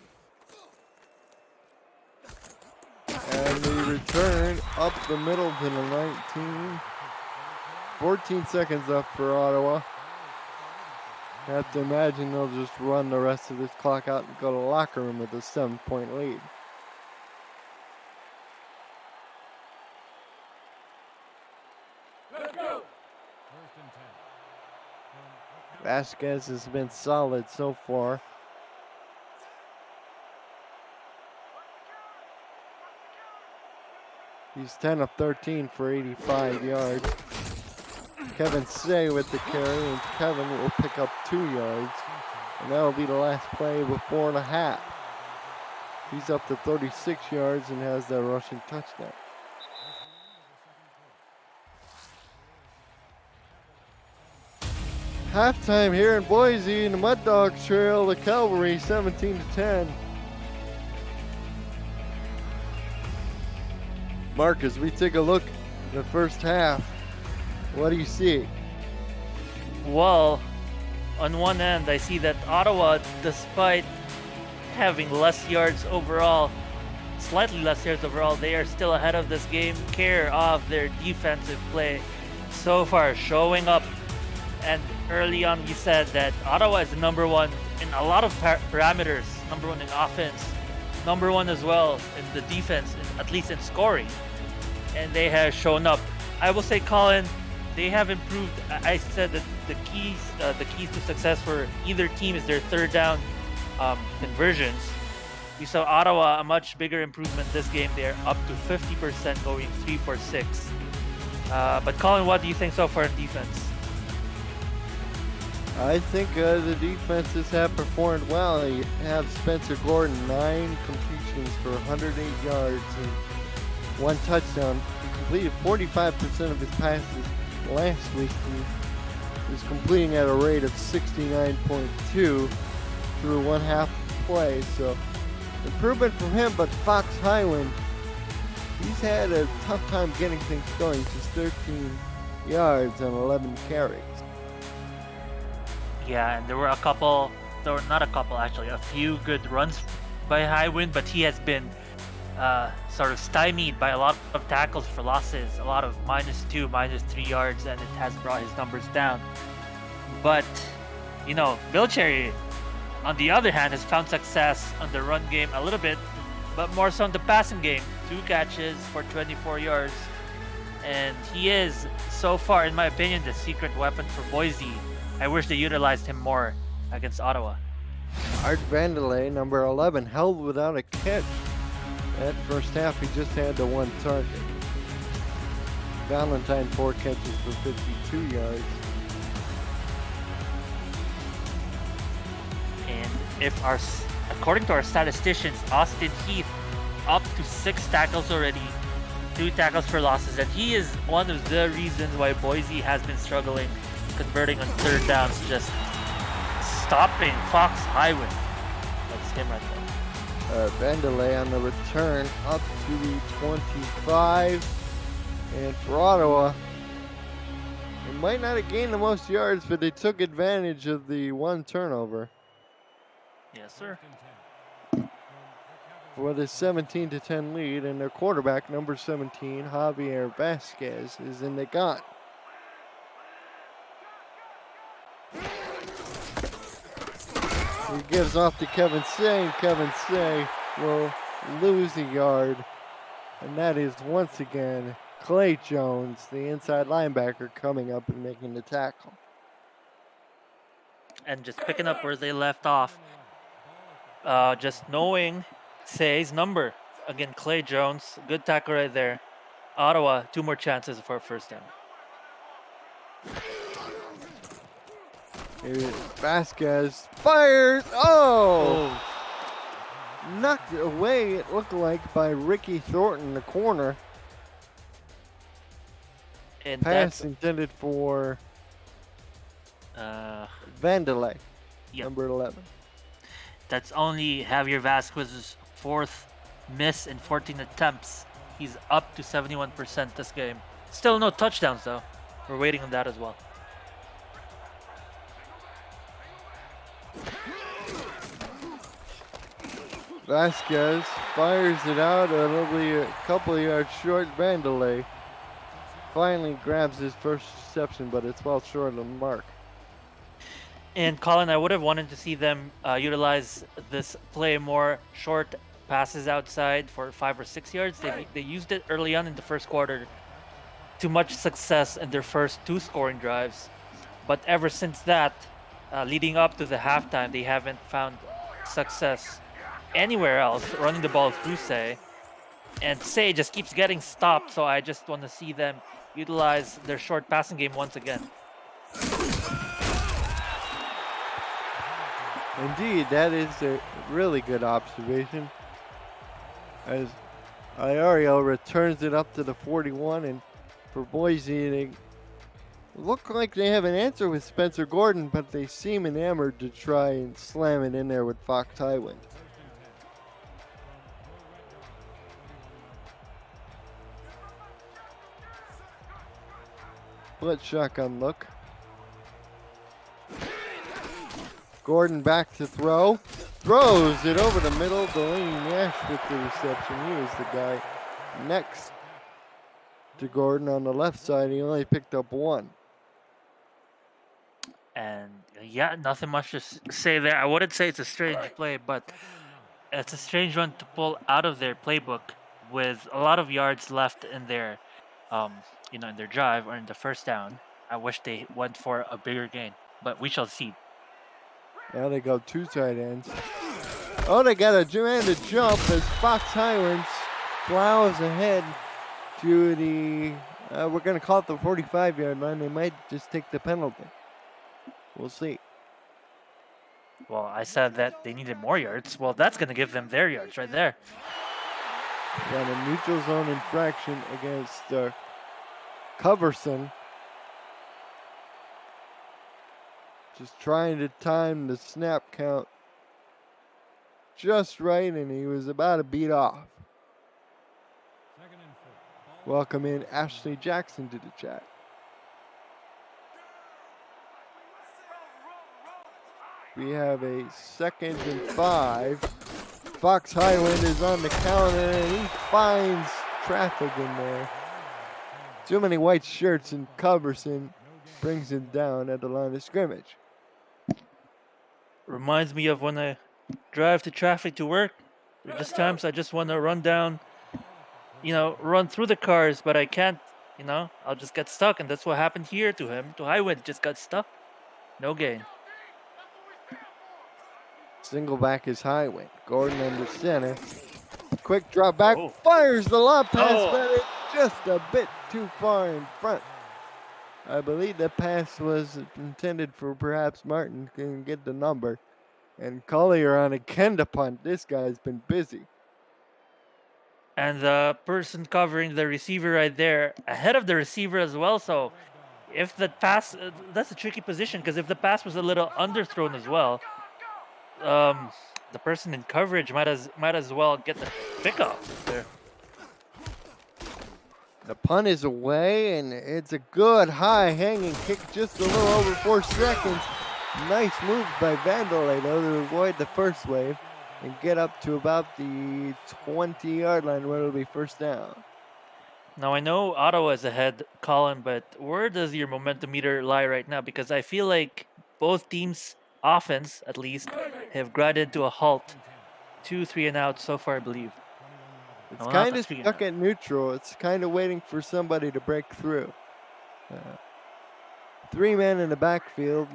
And the return up the middle to the 19. 14 seconds left for Ottawa. Have to imagine they'll just run the rest of this clock out and go to the locker room with a 7-point lead. Let's go. Vasquez has been solid so far. He's 10 of 13 for 85 yards. Kevin Say with the carry, and Kevin will pick up 2 yards. And that'll be the last play of a 4.5. He's up to 36 yards and has that rushing touchdown. Halftime here in Boise, and the Mud Dogs trail the Cavalry 17-10. Mark, as we take a look at the first half, what do you see? Well, on one end, I see that Ottawa, despite having less yards overall, slightly less yards overall, they are still ahead of this game. Care of their defensive play so far, showing up. And early on, we said that Ottawa is the number one in a lot of parameters. Number one in offense, number one as well in the defense, at least in scoring. And they have shown up. I will say, Colin, they have improved. I said that the keys to success for either team is their 3rd down conversions. We saw Ottawa a much bigger improvement this game. They're up to 50% going 3 for 6. But Colin, what do you think so far in defense? I think the defenses have performed well. You have Spencer Gordon, 9 completions for 108 yards and 1 touchdown. He completed 45% of his passes last week. He was completing at a rate of 69.2 through 1 half play. So improvement from him, but Fox Highland, he's had a tough time getting things going. Just 13 yards on 11 carries. Yeah, and there were not a couple actually, a few good runs by Highwind, but he has been sort of stymied by a lot of tackles for losses, a lot of -2, -3 yards, and it has brought his numbers down. But, Bill Cherry, on the other hand, has found success on the run game a little bit, but more so on the passing game. 2 catches for 24 yards, and he is, so far, in my opinion, the secret weapon for Boise. I wish they utilized him more against Ottawa. Art Vandelay, number 11, held without a catch. That first half, he just had the 1 target. Valentine, 4 catches for 52 yards. And according to our statisticians, Austin Heath up to 6 tackles already, 2 tackles for losses, and he is one of the reasons why Boise has been struggling converting on 3rd downs, just stopping Fox Highwind. That's him right there. Vandelay on the return up to the 25. And for Ottawa, they might not have gained the most yards, but they took advantage of the 1 turnover. Yes, sir. For the 17-10 lead, and their quarterback, number 17, Javier Vasquez, is in the gun. He gives off to Kevin Say, and Kevin Say will lose a yard. And that is once again Clay Jones, the inside linebacker, coming up and making the tackle. And just picking up where they left off, just knowing Say's number. Again, Clay Jones, good tackle right there. Ottawa, 2 more chances for a 1st down. Vasquez fires. Oh! Knocked away, it looked like, by Ricky Thornton in the corner. And Pass intended for Vandelay, number 11. That's only Javier Vasquez's 4th miss in 14 attempts. He's up to 71% this game. Still no touchdowns, though. We're waiting on that as well. Vasquez fires it out, only a couple of yards short. Vandelay finally grabs his first reception, but it's well short of the mark. And Colin, I would have wanted to see them utilize this play more, short passes outside for 5 or 6 yards. They used it early on in the first quarter to much success in their first 2 scoring drives. But ever since that, leading up to the halftime, they haven't found success anywhere else running the ball through Say. And Say just keeps getting stopped, so I just want to see them utilize their short passing game once again. Indeed, that is a really good observation. As Iorio returns it up to the 41, and for Boise, they look like they have an answer with Spencer Gordon, but they seem enamored to try and slam it in there with Fox Highwind. Split shotgun look. Gordon back to throw. Throws it over the middle. Delaney Nash with the reception. He was the guy next to Gordon on the left side. He only picked up 1. And yeah, nothing much to say there. I wouldn't say it's a strange play, but it's a strange one to pull out of their playbook with a lot of yards left in their, in their drive or in the 1st down. I wish they went for a bigger gain, but we shall see. Now they go 2 tight ends. Oh, they got a two-handed jump as Fox Highlands plows ahead to the, we're going to call it the 45-yard line. They might just take the penalty. We'll see. Well, I said that they needed more yards. Well, that's going to give them their yards right there. Got a neutral zone infraction against Coverson. Just trying to time the snap count just right, and he was about to beat off. Welcome in Ashley Jackson to the chat. We have a 2nd and 5. Fox Highland is on the counter, and he finds traffic in there. Too many white shirts, and Coverson brings him down at the line of scrimmage. Reminds me of when I drive to traffic to work. There are just times I just want to run down, run through the cars, but I can't, I'll just get stuck. And that's what happened here to him. To Highwind, just got stuck. No gain. Single back is Highwind. Gordon under center. Quick drop back. Oh. Fires the lob pass, Oh. but it's just a bit too far in front. I believe the pass was intended for perhaps Martin can get the number. And Collier on a Kenda punt. This guy's been busy. And the person covering the receiver right there, ahead of the receiver as well. So if the pass, that's a tricky position because if the pass was a little underthrown as well, the person in coverage might as well get the pickoff there. The punt is away, and it's a good high hanging kick, just a little over 4 seconds. Nice move by Vandalay, though, to avoid the first wave and get up to about the 20-yard line where it'll be first down. Now, I know Ottawa is ahead, Colin, but where does your momentum meter lie right now? Because I feel like both teams' offense, at least, have grinded to a halt. 2 3 and out so far, I believe. It's Well, not kind the of 3 and stuck out. at neutral. It's kind of waiting for somebody to break through. 3 men in the backfield.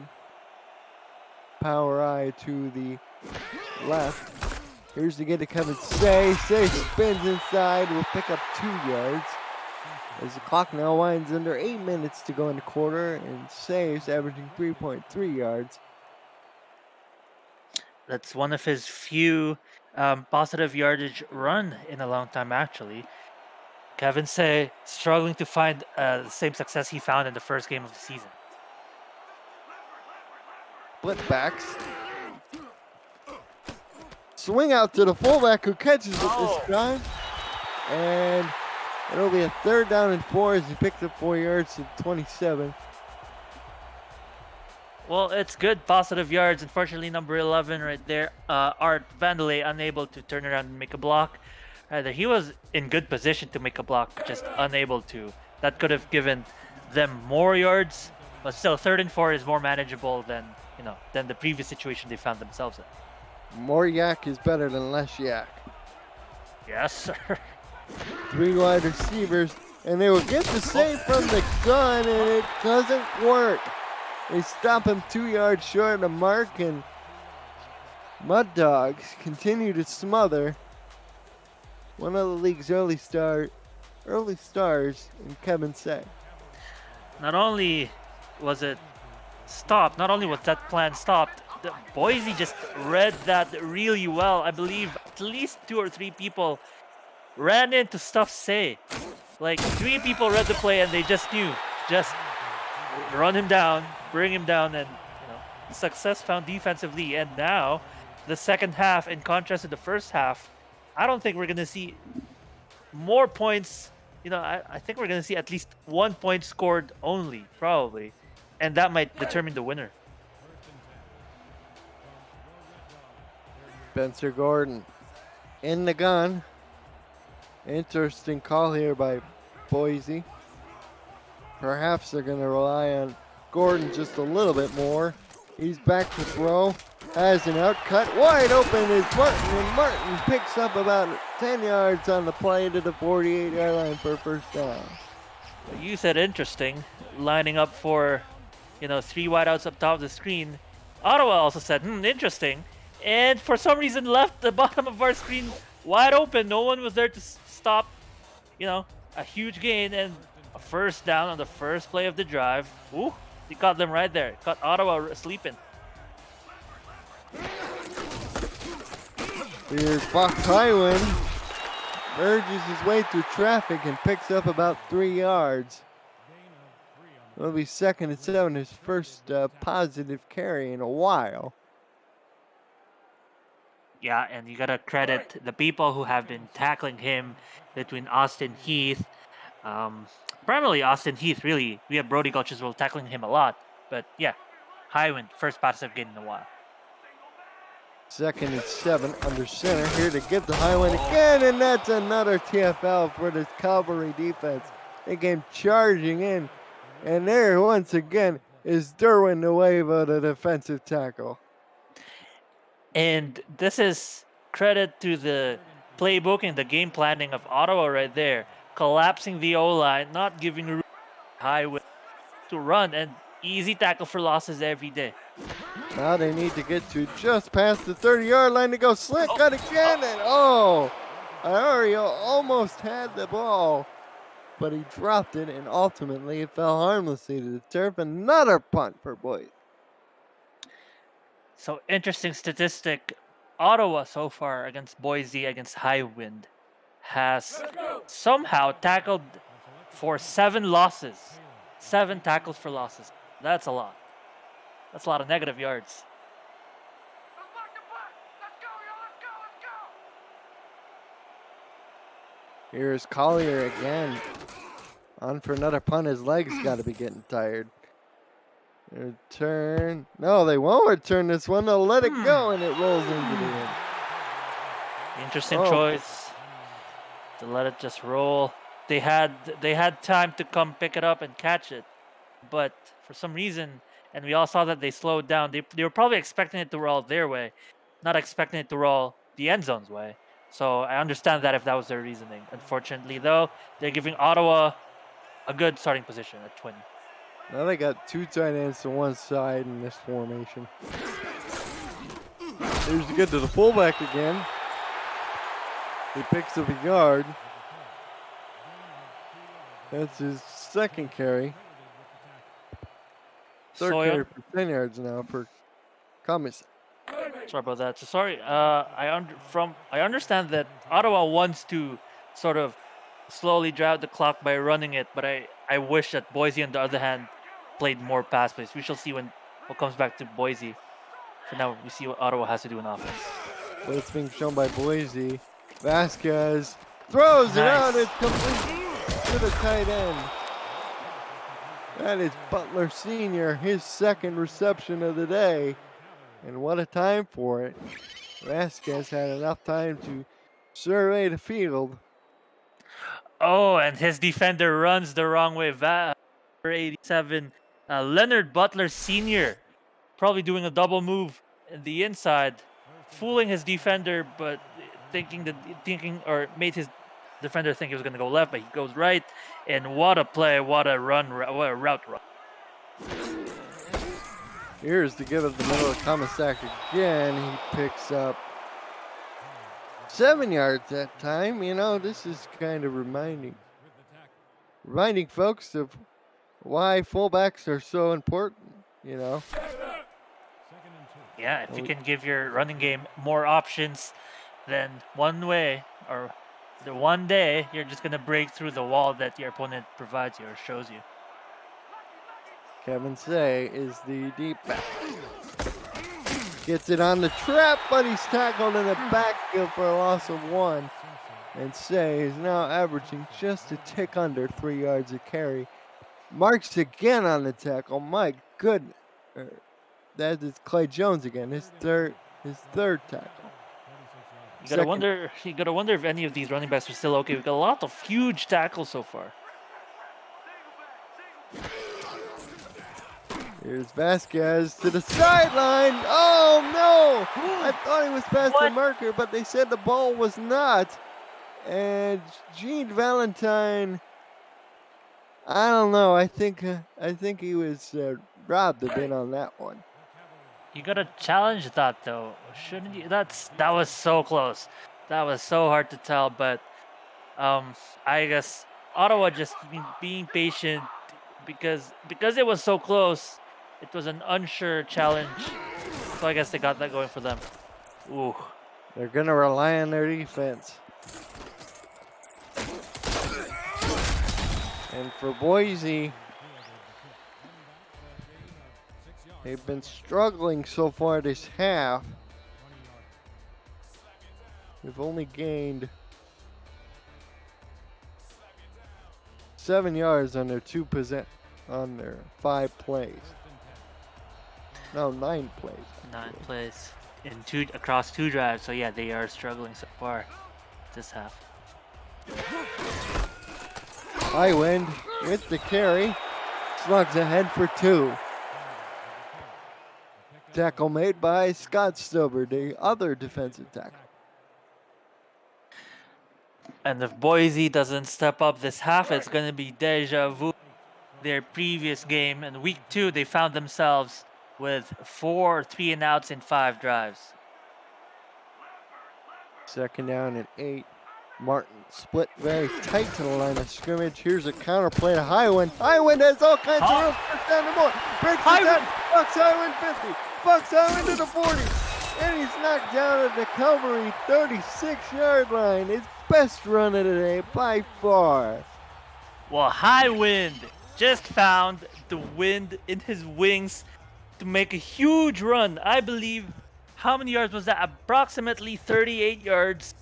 Power eye to the left. Here's to get to Kevin Say. Say spins inside. Will pick up 2 yards. As the clock now winds under 8 minutes to go in the quarter, and Say's averaging 3.3 yards. That's one of his few positive yardage run in a long time, actually. Kevin Say struggling to find the same success he found in the first game of the season. Split backs. Swing out to the fullback who catches it this time. And it'll be a 3rd down and 4 as he picks up 4 yards to 27. Well, it's good positive yards. Unfortunately, number 11 right there, Art Vandalay, unable to turn around and make a block. He was in good position to make a block, just unable to. That could have given them more yards, but still 3rd and 4 is more manageable than the previous situation they found themselves in. More yak is better than less yak. Yes, sir. 3 wide receivers, and they will get the save from the gun, and it doesn't work. They stop him 2 yards short of the mark, and Mud Dogs continue to smother one of the league's early stars in Kevin Say. Not only was it stopped, not only was that plan stopped, the Boise just read that really well. I believe at least 2 or 3 people ran in to stuff Say. Like 3 people read the play and they just knew, just run him down, bring him down, and success found defensively. And now the second half, in contrast to the first half, I don't think we're gonna see more points. I think we're gonna see at least 1 point scored only, probably, and that might determine the winner. Spencer Gordon in the gun. Interesting call here by Boise. Perhaps they're going to rely on Gordon just a little bit more. He's back to throw. Has an out cut. Wide open is Martin, and Martin picks up about 10 yards on the play to the 48-yard line for a first down. You said interesting, lining up for 3 wideouts up top of the screen. Ottawa also said, interesting. and for some reason left the bottom of our screen wide open. No one was there to stop, a huge gain and a first down on the first play of the drive. Ooh, he caught them right there. Caught Ottawa sleeping. Here's Fox Highland. Merges his way through traffic and picks up about 3 yards. It'll be 2nd and 7, his first positive carry in a while. Yeah, and you gotta credit the people who have been tackling him between Austin Heath. Primarily Austin Heath, really. We have Brody Gulcheswell tackling him a lot. But yeah, Highwind, first passive gain in a while. 2nd and 7 under center. Here to give the Highland again, and that's another TFL for this Cavalry defense. They came charging in, and there once again is Derwin Nuevo, the defensive tackle. And this is credit to the playbook and the game planning of Ottawa right there. Collapsing the O-line, not giving room Highwind to run, and easy tackle for losses every day. Now they need to get to just past the 30-yard line to go slant cut again, and Iorio almost had the ball, but he dropped it, and ultimately it fell harmlessly to the turf. Another punt for Boise. So interesting statistic. Ottawa so far against Boise, against Highwind, has somehow tackled for 7 losses. 7 tackles for losses. That's a lot. That's a lot of negative yards. Here's Collier again. On for another punt. His legs got to be getting tired. Return. No, they won't return this one. They'll let it go, and it rolls into the end. Interesting choice to let it just roll. They had time to come pick it up and catch it, but for some reason, and we all saw that they slowed down. They were probably expecting it to roll their way, not expecting it to roll the end zone's way. So I understand that if that was their reasoning. Unfortunately, though, they're giving Ottawa a good starting position at 20. Now they got 2 tight ends to one side in this formation. Here's to get to the fullback again. He picks up a yard. That's his 2nd carry. 3rd carry for 10 yards now for Cummings. Sorry about that. So sorry. I understand that Ottawa wants to sort of slowly drive the clock by running it, but I wish that Boise, on the other hand, played more pass plays. We shall see what comes back to Boise. For now, we see what Ottawa has to do in offense. But it's being shown by Boise. Vasquez throws it out. It's complete to the tight end. That is Butler Sr., his 2nd reception of the day. And what a time for it. Vasquez had enough time to survey the field. Oh, and his defender runs the wrong way. 87. Leonard Butler Sr. probably doing a double move in the inside, fooling his defender, but made his defender think he was going to go left, but he goes right. And what a play, what a route run. Here's to give it the middle of Comisac again. He picks up 7 yards that time. This is kind of reminding folks of why fullbacks are so important, Yeah, if you can give your running game more options, then one way or the one day you're just going to break through the wall that your opponent provides you or shows you. Kevin Say is the deep back. Gets it on the trap, but he's tackled in the backfield for a loss of 1. And Say is now averaging just a tick under 3 yards a carry. Marks again on the tackle. My goodness. That is Clay Jones again, his third tackle. You gotta wonder if any of these running backs are still okay. We've got a lot of huge tackles so far. Here's Vasquez to the sideline. Oh no! I thought he was past the marker, but they said the ball was not. And Gene Valentine, I don't know. I think he was robbed a bit on that one. You gotta challenge that though, shouldn't you? That was so close. That was so hard to tell, but I guess Ottawa just being patient because it was so close. It was an unsure challenge, so I guess they got that going for them. Ooh, They're going to rely on their defense. And for Boise, they've been struggling so far this half. They've only gained 7 yards on their on their 5 plays. No, 9 plays. 9 plays in across 2 drives. So yeah, they are struggling so far this half. High wind with the carry. Slugs ahead for 2. Tackle made by Scott Stober, the other defensive tackle. And if Boise doesn't step up this half, it's going to be deja vu. Their previous game in week 2, they found themselves with 4 3-and-outs in 5 drives. Second down and 8. Martin split very tight to the line of scrimmage. Here's a counter play to Highwind. Highwind has all kinds of room. First down and more. Breaks it down. Bucks Highwind 50. Bucks Highwind to the 40. And he's knocked down at the Calvary 36-yard line. His best run of the day by far. Well, Highwind just found the wind in his wings to make a huge run. I believe, how many yards was that? Approximately 38 yards.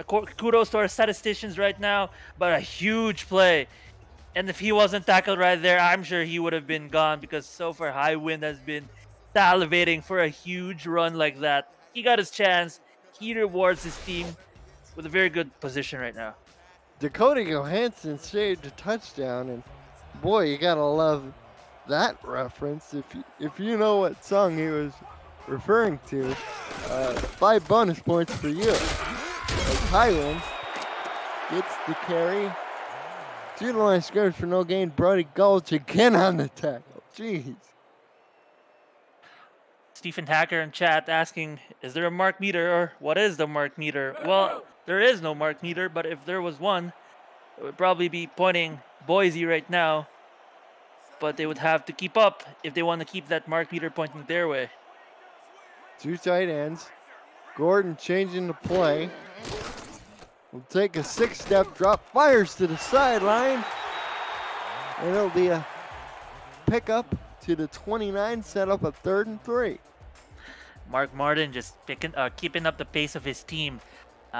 Kudos to our statisticians right now, but a huge play. And if he wasn't tackled right there, I'm sure he would have been gone, because so far Highwind has been salivating for a huge run like that. He got his chance. He rewards his team with a very good position right now. Dakota Johansson saved a touchdown, and boy, you gotta love that reference. If you know what song he was referring to, 5 bonus points for you. As Highland gets the carry to the line of scrimmage for no gain. Brody Gulch again on the tackle. Jeez. Stephen Hacker in chat asking, is there a mark meter, or what is the mark meter? Well, there is no mark meter, but if there was one, it would probably be pointing Boise right now. But they would have to keep up if they want to keep that mark meter pointing their way. 2 tight ends. Gordon changing the play. Will take a 6-step drop, fires to the sideline. And it'll be a pickup to the 29, set up a 3rd and 3. Mark Martin just keeping up the pace of his team,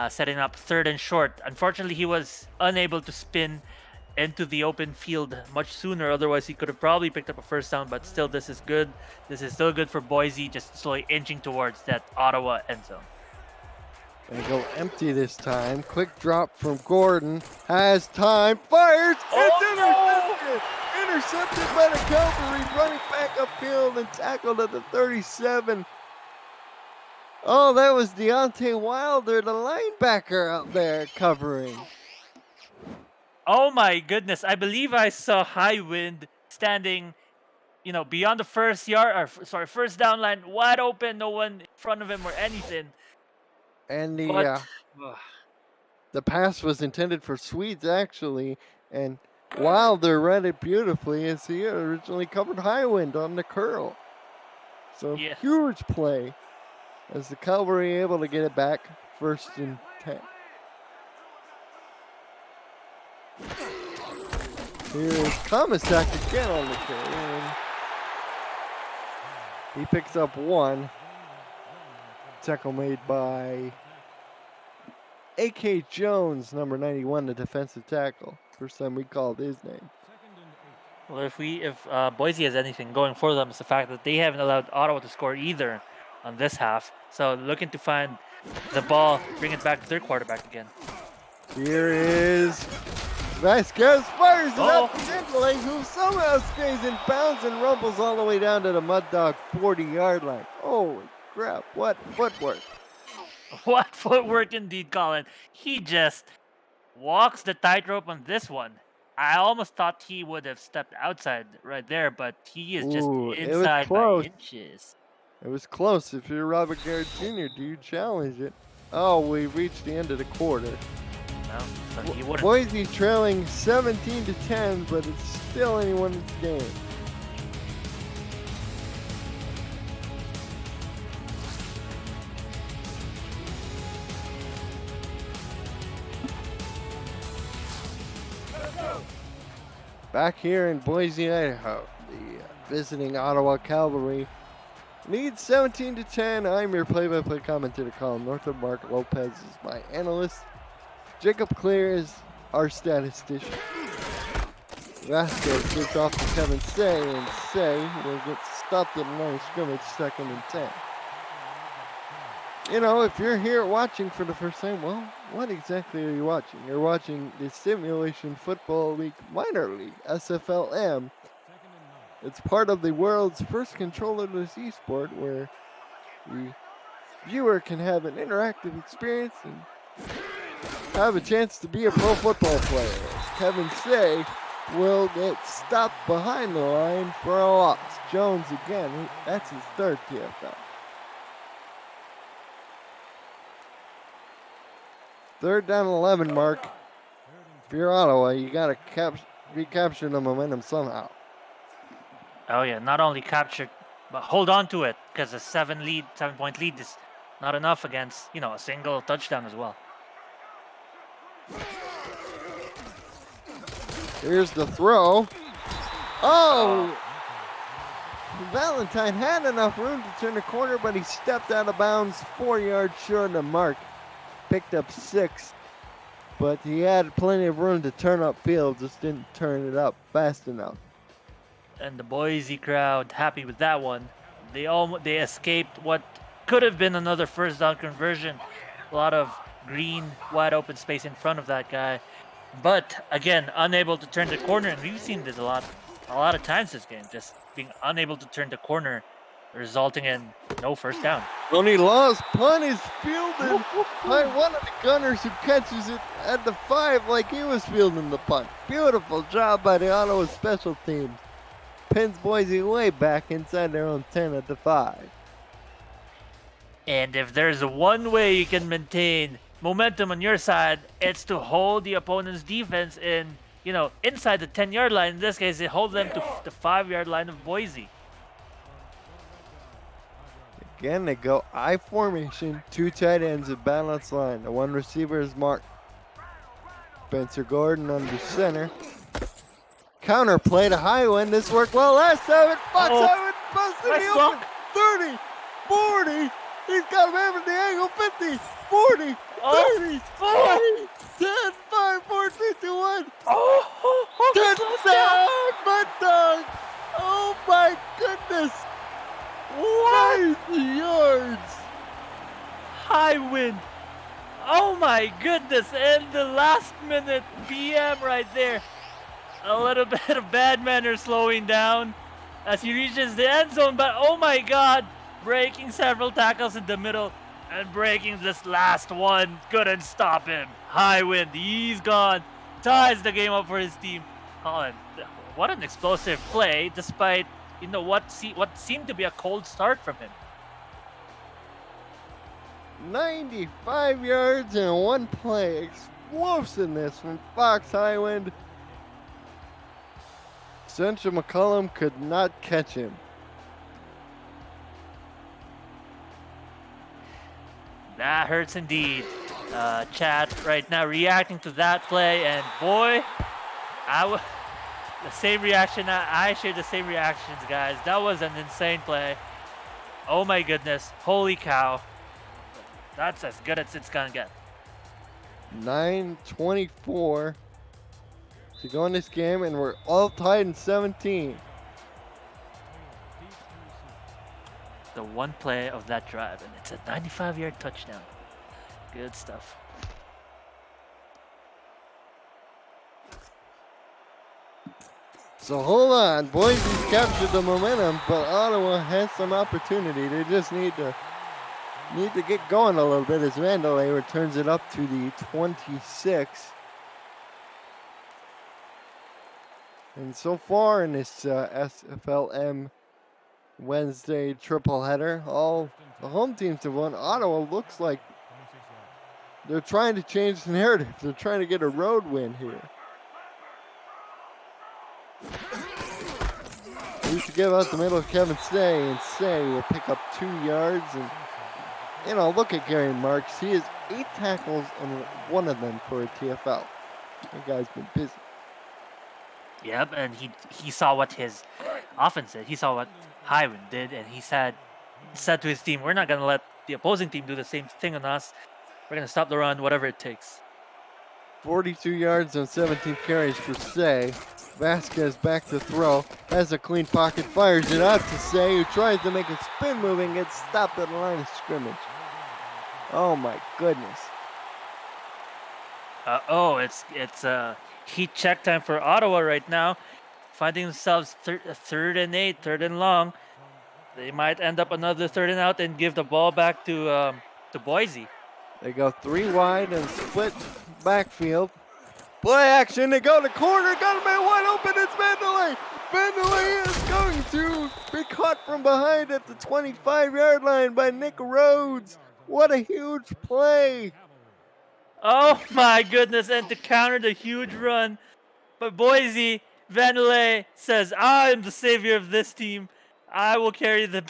setting up 3rd and short. Unfortunately, he was unable to spin into the open field much sooner. Otherwise, he could have probably picked up a first down, but still, this is good. This is still good for Boise, just slowly inching towards that Ottawa end zone. They go empty this time. Quick drop from Gordon. Has time. Fires. It's intercepted. Intercepted by the Calvary. Running back upfield and tackled at the 37. Oh, that was Deontay Wilder, the linebacker out there covering. Oh my goodness. I believe I saw Highwind standing, beyond the first down line, wide open, no one in front of him or anything. And the pass was intended for Swedes, actually, and Wilder read it beautifully as he originally covered Highwind on the curl. So huge play as the Cavalry able to get it back 1st and 10. Here's Komisak again on the carry, and he picks up 1. Tackle made by A.K. Jones, number 91, the defensive tackle. First time we called his name. Well, if Boise has anything going for them, it's the fact that they haven't allowed Ottawa to score either on this half. So looking to find the ball, bring it back to their quarterback again. Here is Vasquez, fires it up to Gentile, who somehow stays in bounds and rumbles all the way down to the Mud Dog 40-yard line. Holy crap, what footwork. What footwork indeed, Colin. He just walks the tightrope on this one. I almost thought he would have stepped outside right there, but he is just inside by inches. It was close. If you're Robert Garrett Jr., do you challenge it? Oh, we reached the end of the quarter. No, so he wouldn't. Boise trailing 17-10, but it's still anyone's game. Back here in Boise, Idaho, the visiting Ottawa Cavalry leads 17-10. I'm your play-by-play commentator, Colin Northrup. Mark Lopez is my analyst. Jacob Clear is our statistician. Vasquez gets off to Kevin Say, and Say will get stopped at the line of scrimmage, 2nd and 10. You know, if you're here watching for the first time, well, what exactly are you watching? You're watching the Simulation Football League Minor League, SFLm. It's part of the world's first controllerless esport where the viewer can have an interactive experience and have a chance to be a pro football player. Kevin Say will get stopped behind the line for a loss. Jones again, that's his 3rd TFL. 3rd down 11, Mark. If you're Ottawa, you got to recapture the momentum somehow. Oh yeah, not only capture, but hold on to it, because a 7-point lead is not enough against, a single touchdown as well. Here's the throw. Oh! Valentine had enough room to turn the corner, but he stepped out of bounds 4 yards short of the mark. Picked up 6, but he had plenty of room to turn upfield, just didn't turn it up fast enough. And the Boise crowd happy with that one. They escaped what could have been another 1st down conversion. A lot of green, wide open space in front of that guy. But again, unable to turn the corner, and we've seen this a lot of times this game, just being unable to turn the corner, resulting in no 1st down. Tony Law's punt is fielded by one of the gunners who catches it at the 5 like he was fielding the punt. Beautiful job by the Ottawa special teams. Pins Boise way back inside their own 10 at the 5. And if there's one way you can maintain momentum on your side, it's to hold the opponent's defense inside the 10-yard line. In this case, it holds them to the 5-yard line of Boise. Again, they go I formation, 2 tight ends at balanced line. The 1 receiver is Mark. Spencer Gordon under center. Counter play to Highland. This worked well last time. Fox Highland busted the open. 30, 40. He's got a man at the angle. 50, 40, 30, 40, 10, 5, 4, 3, 2, 1. Touchdown, Mud Dog. Oh my goodness. 90 yards. High wind. Oh my goodness. And the last minute BM right there. A little bit of bad manners slowing down as he reaches the end zone. But oh my God. Breaking several tackles in the middle and breaking this last one. Couldn't stop him. High wind. He's gone. Ties the game up for his team. Colin, what an explosive play despite what seemed to be a cold start from him. 95 yards in 1 play. Explosiveness from Fox Highland. Central McCullum could not catch him. That hurts indeed. Chat right now reacting to that play, and boy, the same reaction. I share the same reactions, guys. That was an insane play. Oh my goodness. Holy cow. That's as good as it's gonna get. 9:24 to go in this game, and we're all tied in 17. The one play of that drive, and it's a 95-yard touchdown. Good stuff. So hold on, Boise's captured the momentum, but Ottawa has some opportunity. They just need to get going a little bit as Mandalay returns it up to the 26. And so far in this SFLm Wednesday triple header. All the home teams have won. Ottawa looks like they're trying to change the narrative. They're trying to get a road win here. Used to give out the middle of Kevin Say, and Say will pick up 2 yards. And look at Gary Marks. He has 8 tackles and 1 of them for a TFL. That guy's been busy. Yep, and he saw what his offense did. He saw what Highland did, and he said to his team, "We're not gonna let the opposing team do the same thing on us. We're gonna stop the run, whatever it takes." 42 yards on 17 carries for Say. Vasquez back to throw. Has a clean pocket. Fires it out to Say, who tries to make a spin move and gets stopped at the line of scrimmage. Oh my goodness. It's heat check time for Ottawa right now. Finding themselves third and 8, third and long. They might end up another third and out and give the ball back to Boise. They go 3 wide and split backfield. Play action, they go to corner, got a man wide open, it's Vandelay. Vandelay is going to be caught from behind at the 25-yard line by Nick Rhodes. What a huge play. Oh my goodness, and to counter the huge run by Boise, Vandelay says, "I am the savior of this team. I will carry the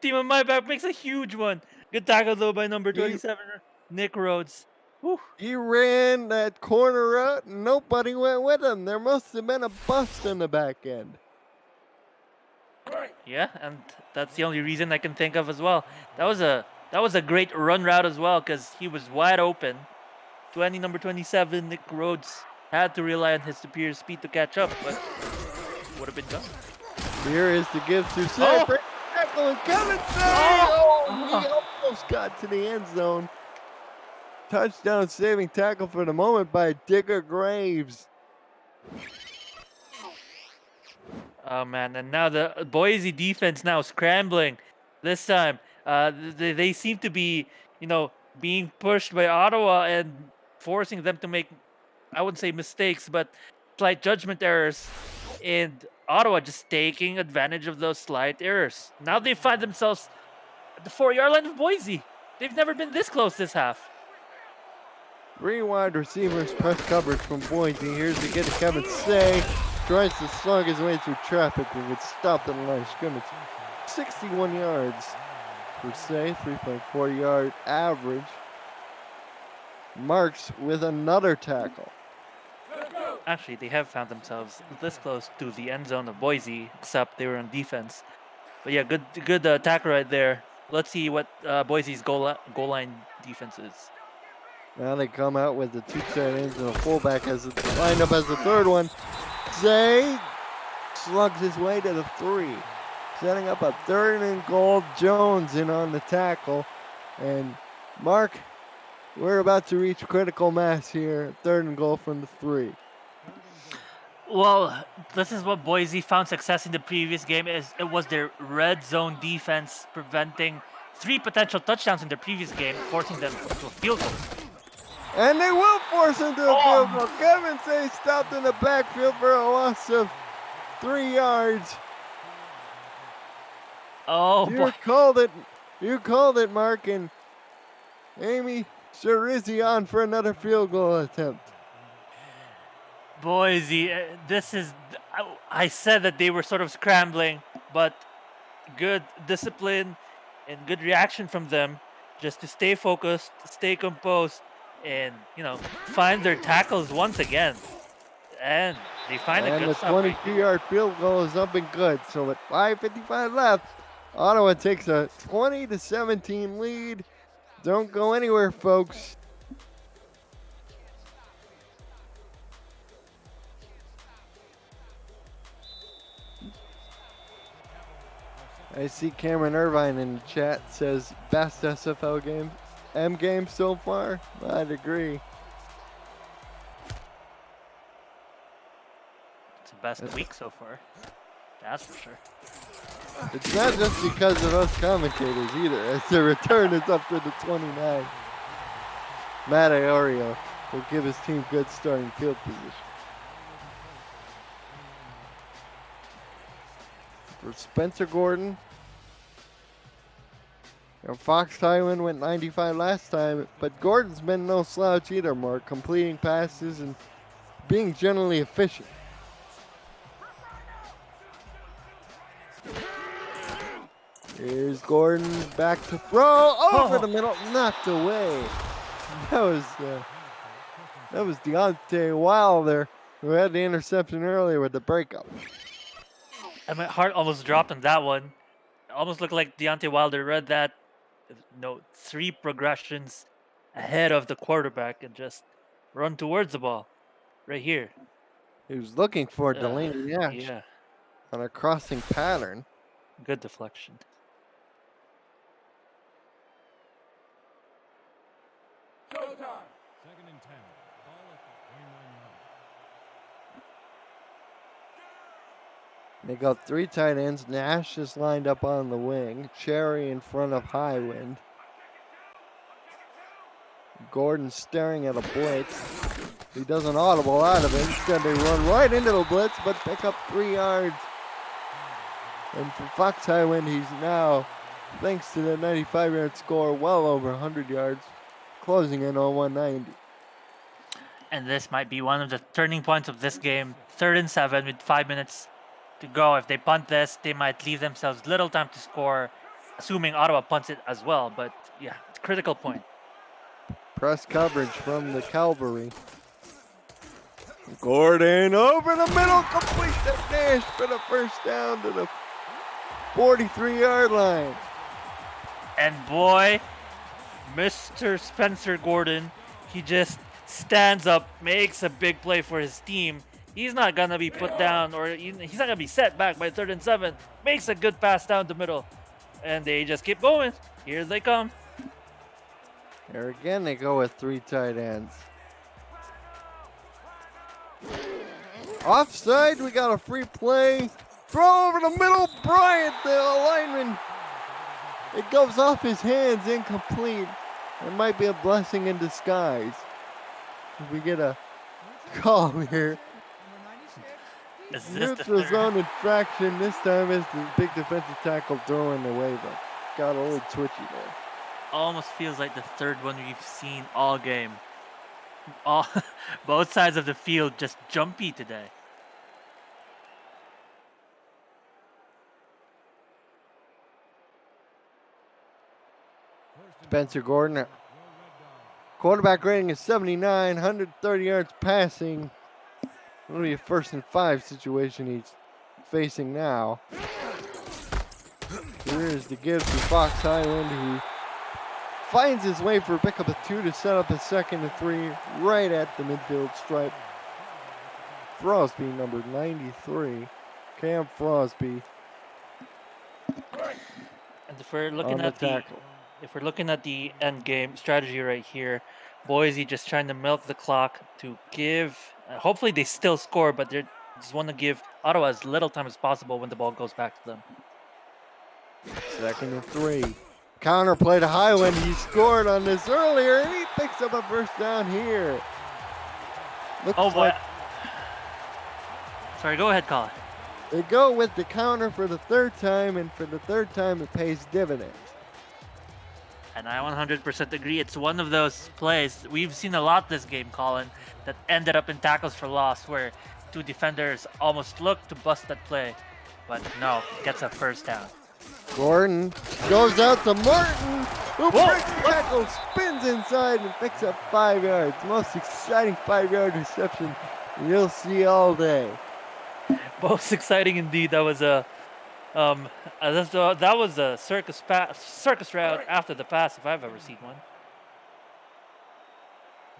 team on my back." Makes a huge one. Good tackle though by number 27, Nick Rhodes. Whew. He ran that corner route and nobody went with him. There must have been a bust in the back end. Yeah, and that's the only reason I can think of as well. That was a great run route as well because he was wide open. Number 27, Nick Rhodes had to rely on his superior speed to catch up, but would have been done. Here is the give to Say. Oh! Tackle and Kevin Say. He almost got to the end zone. Touchdown saving tackle for the moment by Digger Graves. Oh man, and now the Boise defense now scrambling. This time, they seem to be, being pushed by Ottawa and forcing them to make, I wouldn't say mistakes, but slight judgment errors. And Ottawa just taking advantage of those slight errors. Now they find themselves at the 4-yard line of Boise. They've never been this close this half. 3 wide receivers press coverage from Boise. Here's to get to Kevin Say. Tries to slug his way through traffic and gets stopped on the line of scrimmage. 61 yards for Say, 3.4 yard average. Marks with another tackle. Actually, they have found themselves this close to the end zone of Boise, except they were on defense. But yeah, good tackle right there. Let's see what Boise's goal line defense is. Now they come out with the 2 tight ends and a fullback as lined up as the third one. Say slugs his way to the 3. Setting up a 3rd and goal. Jones in on the tackle. And Mark, we're about to reach critical mass here. 3rd and goal from the 3. Well, this is what Boise found success in the previous game. It was their red zone defense preventing 3 potential touchdowns in the previous game, forcing them to a field goal. And they will force him to a field goal. Kevin Say stopped in the backfield for a loss of 3 yards. Oh, boy. You called it, Mark, and Amy Sharizzi on for another field goal attempt. Boise, I said that they were sort of scrambling, but good discipline and good reaction from them just to stay focused, stay composed, and, find their tackles once again. And they find a good stop. And the 22-yard field goal is up and good. So with 5:55 left, Ottawa takes a 20-17 lead. Don't go anywhere, folks. I see Cameron Irvine in the chat says best SFL game so far. I'd agree. It's the best week so far. That's for sure. It's not just because of us commentators either, as the return is up to the 29. Matt Iorio will give his team good starting field position. for Spencer Gordon. Fox Highland went 95 last time, but Gordon's been no slouch either, Mark, completing passes and being generally efficient. Here's Gordon back to throw over the middle, knocked away. That was Deontay Wilder who had the interception earlier with the breakup. And my heart almost dropped on that one. It almost looked like Deontay Wilder read that, 3 progressions ahead of the quarterback and just run towards the ball right here. He was looking for Delaney Nash Yeah, on a crossing pattern. good deflection. Second and 10. Ball at the 29 yard. They got 3 tight ends. Nash is lined up on the wing. Cherry in front of Highwind. Gordon staring at a blitz. He does an audible out of it. Instead, they run right into the blitz, but pick up 3 yards. And for Fox Highwind, he's now, thanks to the 95-yard score, well over 100 yards, closing in on 190. And this might be one of the turning points of this game. 3rd and 7 with 5 minutes to go. If they punt this, they might leave themselves little time to score, assuming Ottawa punts it as well. But yeah, it's a critical point. Press coverage from the Cavalry. Gordon over the middle, complete to Nash for the first down to the 43-yard line. And boy, Mr. Spencer Gordon, he just stands up, makes a big play for his team. He's not going to be put down, or he's not going to be set back by 3rd and 7. Makes a good pass down the middle. And they just keep going. Here they come. There again, they go with 3 tight ends. Offside, we got a free play. Throw over the middle, Bryant, the lineman. It goes off his hands, incomplete. It might be a blessing in disguise. If we get a call here. Is this the Neutral third? zone infraction. This time is the big defensive tackle throwing away, but got a little twitchy there. Almost feels like the 3rd one we've seen all game. Both sides of the field just jumpy today. Spencer Gordon, quarterback rating is 79, 130 yards passing. It'll be a 1st and 5 situation he's facing now. Here's the give to Fox Highland, who finds his way for a pickup of 2 to set up a 2nd and 3 right at the midfield stripe. Frosby, number 93, Cam Frosby. And if we're looking at the end game strategy right here, Boise just trying to milk the clock to give. Hopefully they still score, but they just want to give Ottawa as little time as possible when the ball goes back to them. 2nd and 3. Counter play to Highland. He scored on this earlier, and he picks up a first down here. Sorry, go ahead, Colin. They go with the counter for the 3rd time, and for the 3rd time it pays dividends. And I 100% agree. It's one of those plays we've seen a lot this game, Colin, that ended up in tackles for loss, where 2 defenders almost looked to bust that play, but no, gets a first down. Gordon goes out to Martin, who breaks the tackle, spins inside, and picks up 5 yards. Most exciting 5-yard reception you'll see all day. Most exciting indeed. That was a circus route after the pass if I've ever seen one.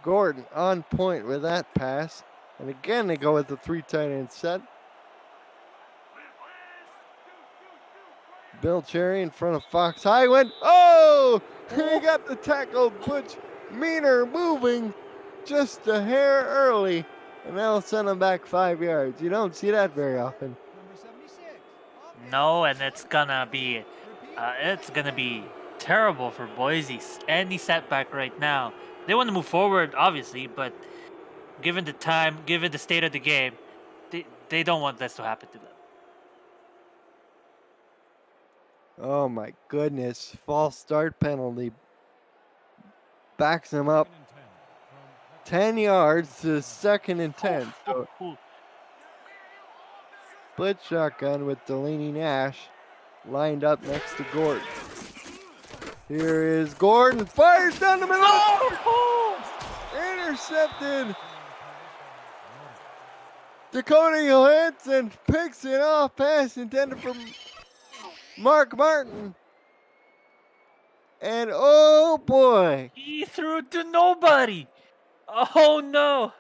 Gordon on point with that pass, and again they go with the 3 tight end set. Bill Cherry in front of Fox Highwind. Oh! He got the tackle. Butch Meaner moving just a hair early, and that'll send him back 5 yards. You don't see that very often. Number 76. No, and it's gonna be terrible for Boise. Any setback right now. They want to move forward, obviously, but given the time, given the state of the game, they don't want this to happen to them. Oh my goodness. False start penalty. Backs him up 10 yards to 2nd and 10. So split shotgun with Delaney Nash lined up next to Gordon. Here is Gordon. Fires down the middle. Intercepted. Dakota Johansson picks it off. Pass intended for Mark Martin. And oh boy. He threw to nobody. Oh no.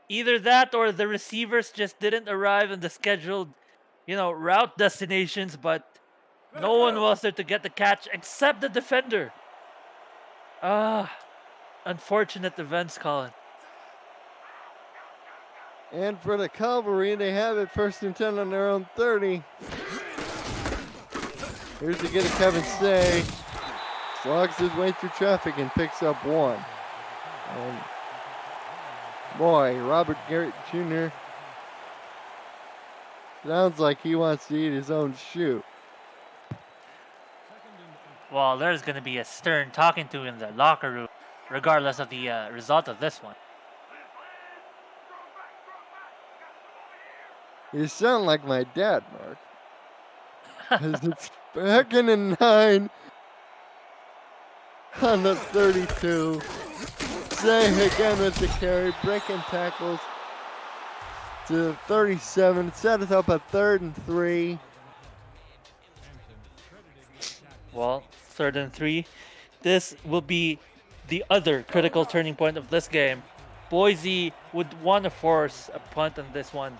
Either that or the receivers just didn't arrive in the scheduled, route destinations, but no one was there to get the catch except the defender. Unfortunate events, Colin. And for the Cavalry, they have it 1st and 10 on their own 30. Here's to get it, Kevin Say. Slogs his way through traffic and picks up 1. And boy, Robert Garrett Jr. sounds like he wants to eat his own shoe. Well, there's going to be a stern talking to in the locker room, regardless of the result of this one. You sound like my dad, Mark. Because it's 2nd and 9 on the 32. Say again with the carry, breaking tackles to 37. Set us up a 3rd and 3. Well, 3rd and 3. This will be the other critical turning point of this game. Boise would want to force a punt on this one,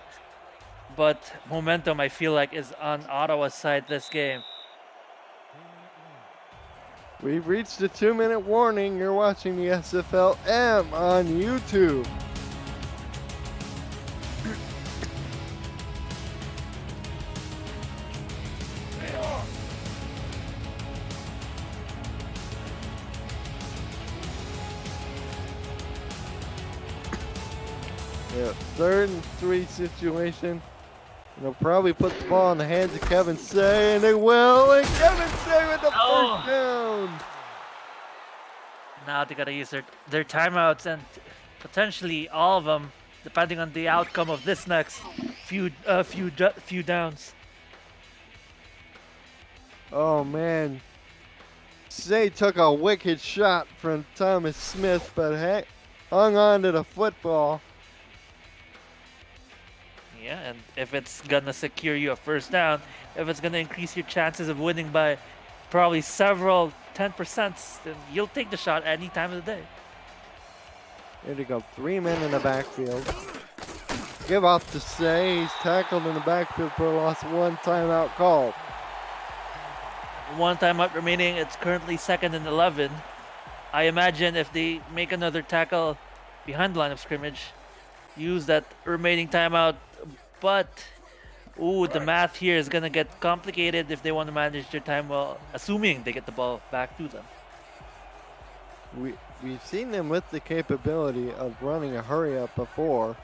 but momentum, I feel like, is on Ottawa's side this game. We've reached the 2-minute warning. You're watching the SFLm on YouTube. Yeah, 3rd and 3 situation. They'll probably put the ball in the hands of Kevin Say, and they will. And Kevin Say with the first down. Now they gotta use their timeouts, and potentially all of them, depending on the outcome of this next few downs. Oh man, Say took a wicked shot from Thomas Smith, but hung on to the football. Yeah, and if it's gonna secure you a first down, if it's gonna increase your chances of winning by probably several 10%, then you'll take the shot any time of the day. Here to go, 3 men in the backfield. Give off to Say. He's tackled in the backfield for a loss. 1 timeout called. 1 timeout remaining. It's currently 2nd and 11. I imagine if they make another tackle behind the line of scrimmage, use that remaining timeout. But, the math here is going to get complicated if they want to manage their time well, assuming they get the ball back to them. We've seen them with the capability of running a hurry up before.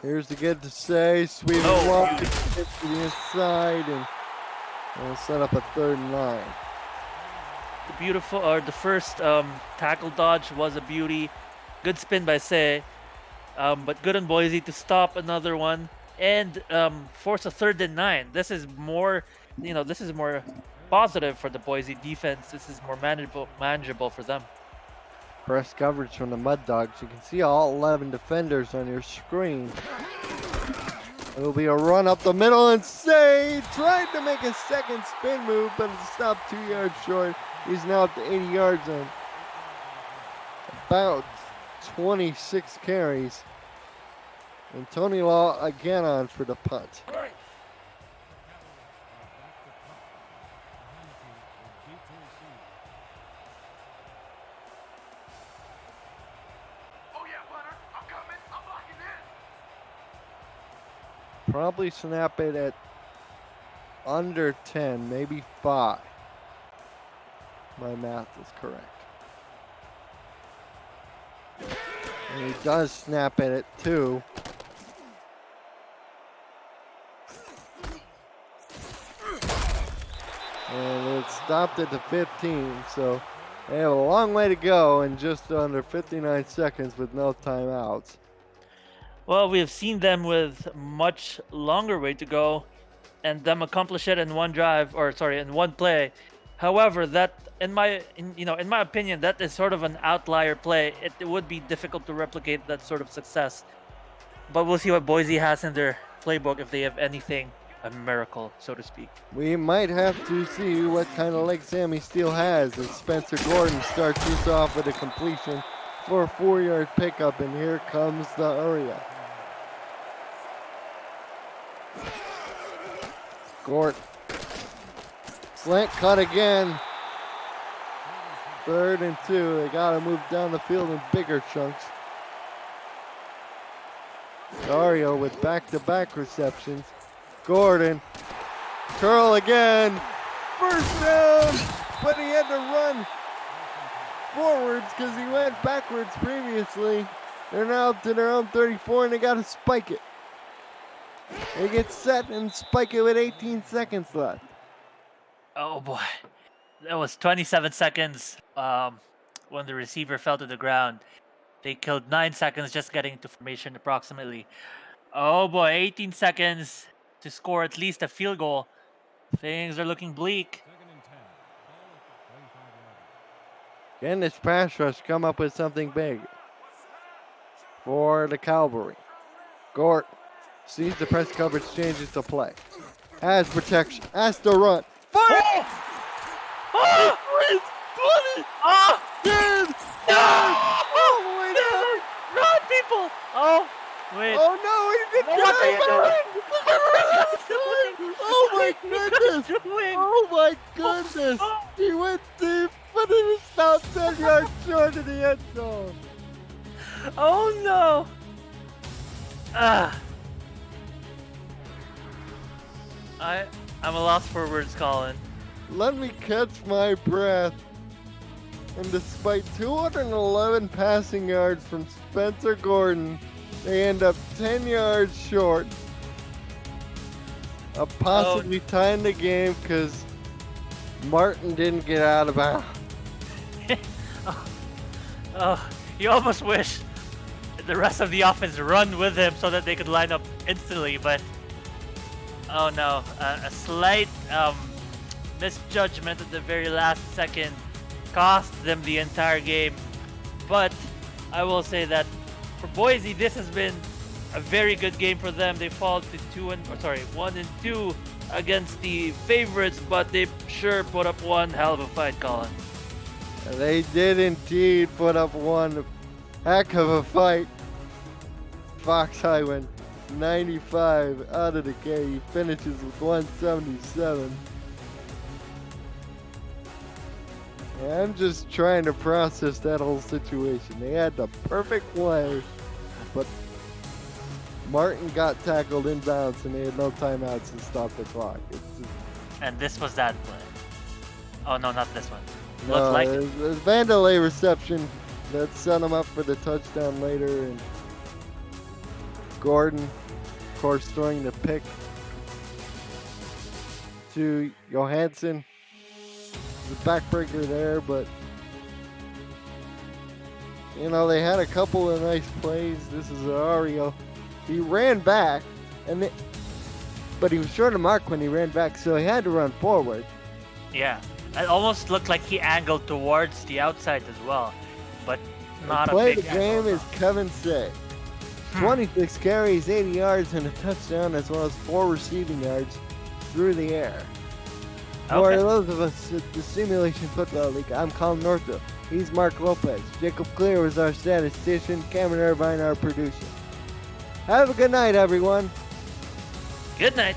Here's the good to Say. Sweet walk to the inside and we'll set up a 3rd and 9. The first tackle dodge was a beauty. Good spin by Say, but good on Boise to stop another one and force a 3rd and 9. This is more, this is more positive for the Boise defense. This is more manageable for them. Press coverage from the Mud Dogs. You can see all 11 defenders on your screen. It'll be a run up the middle, and Say tried to make a 2nd spin move, but it stopped 2 yards short. He's now up to 80 yards on about 26 carries. And Tony Law again on for the punt. Probably snap it at under 10, maybe 5. My math is correct. And he does snap it at 2. And it stopped at the 15, so they have a long way to go in just under 59 seconds with no timeouts. Well, we have seen them with much longer way to go, and them accomplish it in one drive, or sorry, in one play. However, that in my opinion, that is sort of an outlier play. It would be difficult to replicate that sort of success. But we'll see what Boise has in their playbook if they have anything, a miracle, so to speak. We might have to see what kind of leg Sammy Steele has as Spencer Gordon starts this off with a completion for a 4-yard pickup, and here comes the Uriah. Gordon. Slant cut again. 3rd and 2. They got to move down the field in bigger chunks. Dario with back-to-back receptions. Gordon. Curl again. First down. But he had to run forwards because he went backwards previously. They're now to their own 34 and they got to spike it. They get set and spike it with 18 seconds left. Oh boy, that was 27 seconds when the receiver fell to the ground. They killed 9 seconds just getting into formation approximately. Oh boy, 18 seconds to score at least a field goal. Things are looking bleak. Can this pass rush come up with something big for the Cavalry? Gort sees the press coverage, changes to play. Has protection, has to run. Fire! Oh! 20! Oh! 10! No! All the way down! Run, people! Oh, wait. Oh no, he did What are you doing? Oh my goodness! Doing? Oh my goodness! He went deep, but he stopped 10 yards short of the end zone. Oh no! I'm a loss for words, Colin. Let me catch my breath. And despite 211 passing yards from Spencer Gordon, they end up 10 yards short of possibly tying the game because Martin didn't get out of bounds. Oh, you almost wish the rest of the offense run with him so that they could line up instantly, but oh no, a slight misjudgment at the very last second cost them the entire game. But I will say that for Boise, this has been a very good game for them. They fall to 1 and 2 against the favorites, but they sure put up one hell of a fight, Colin. They did indeed put up one heck of a fight. Fox High went 95 out of the gate. He finishes with 177. And I'm just trying to process that whole situation. They had the perfect play, but Martin got tackled inbounds and they had no timeouts to stop the clock. And this was that play. Oh no, not this one. No, Looks like it. there's Vandalay reception that set him up for the touchdown later, and Gordon, of course, throwing the pick to Johansson. The backbreaker there, but you know, they had a couple of nice plays. This is Ario. He ran back, but he was short of mark when he ran back, so he had to run forward. Yeah, it almost looked like he angled towards the outside as well, but not the a play big of the game angle. is Kevin Say. 26 carries, 80 yards, and a touchdown, as well as 4 receiving yards through the air. For Okay. those of us at the Simulation Football League, I'm Colin Northup. He's Mark Lopez. Jacob Clear was our statistician. Cameron Irvine, our producer. Have a good night, everyone. Good night.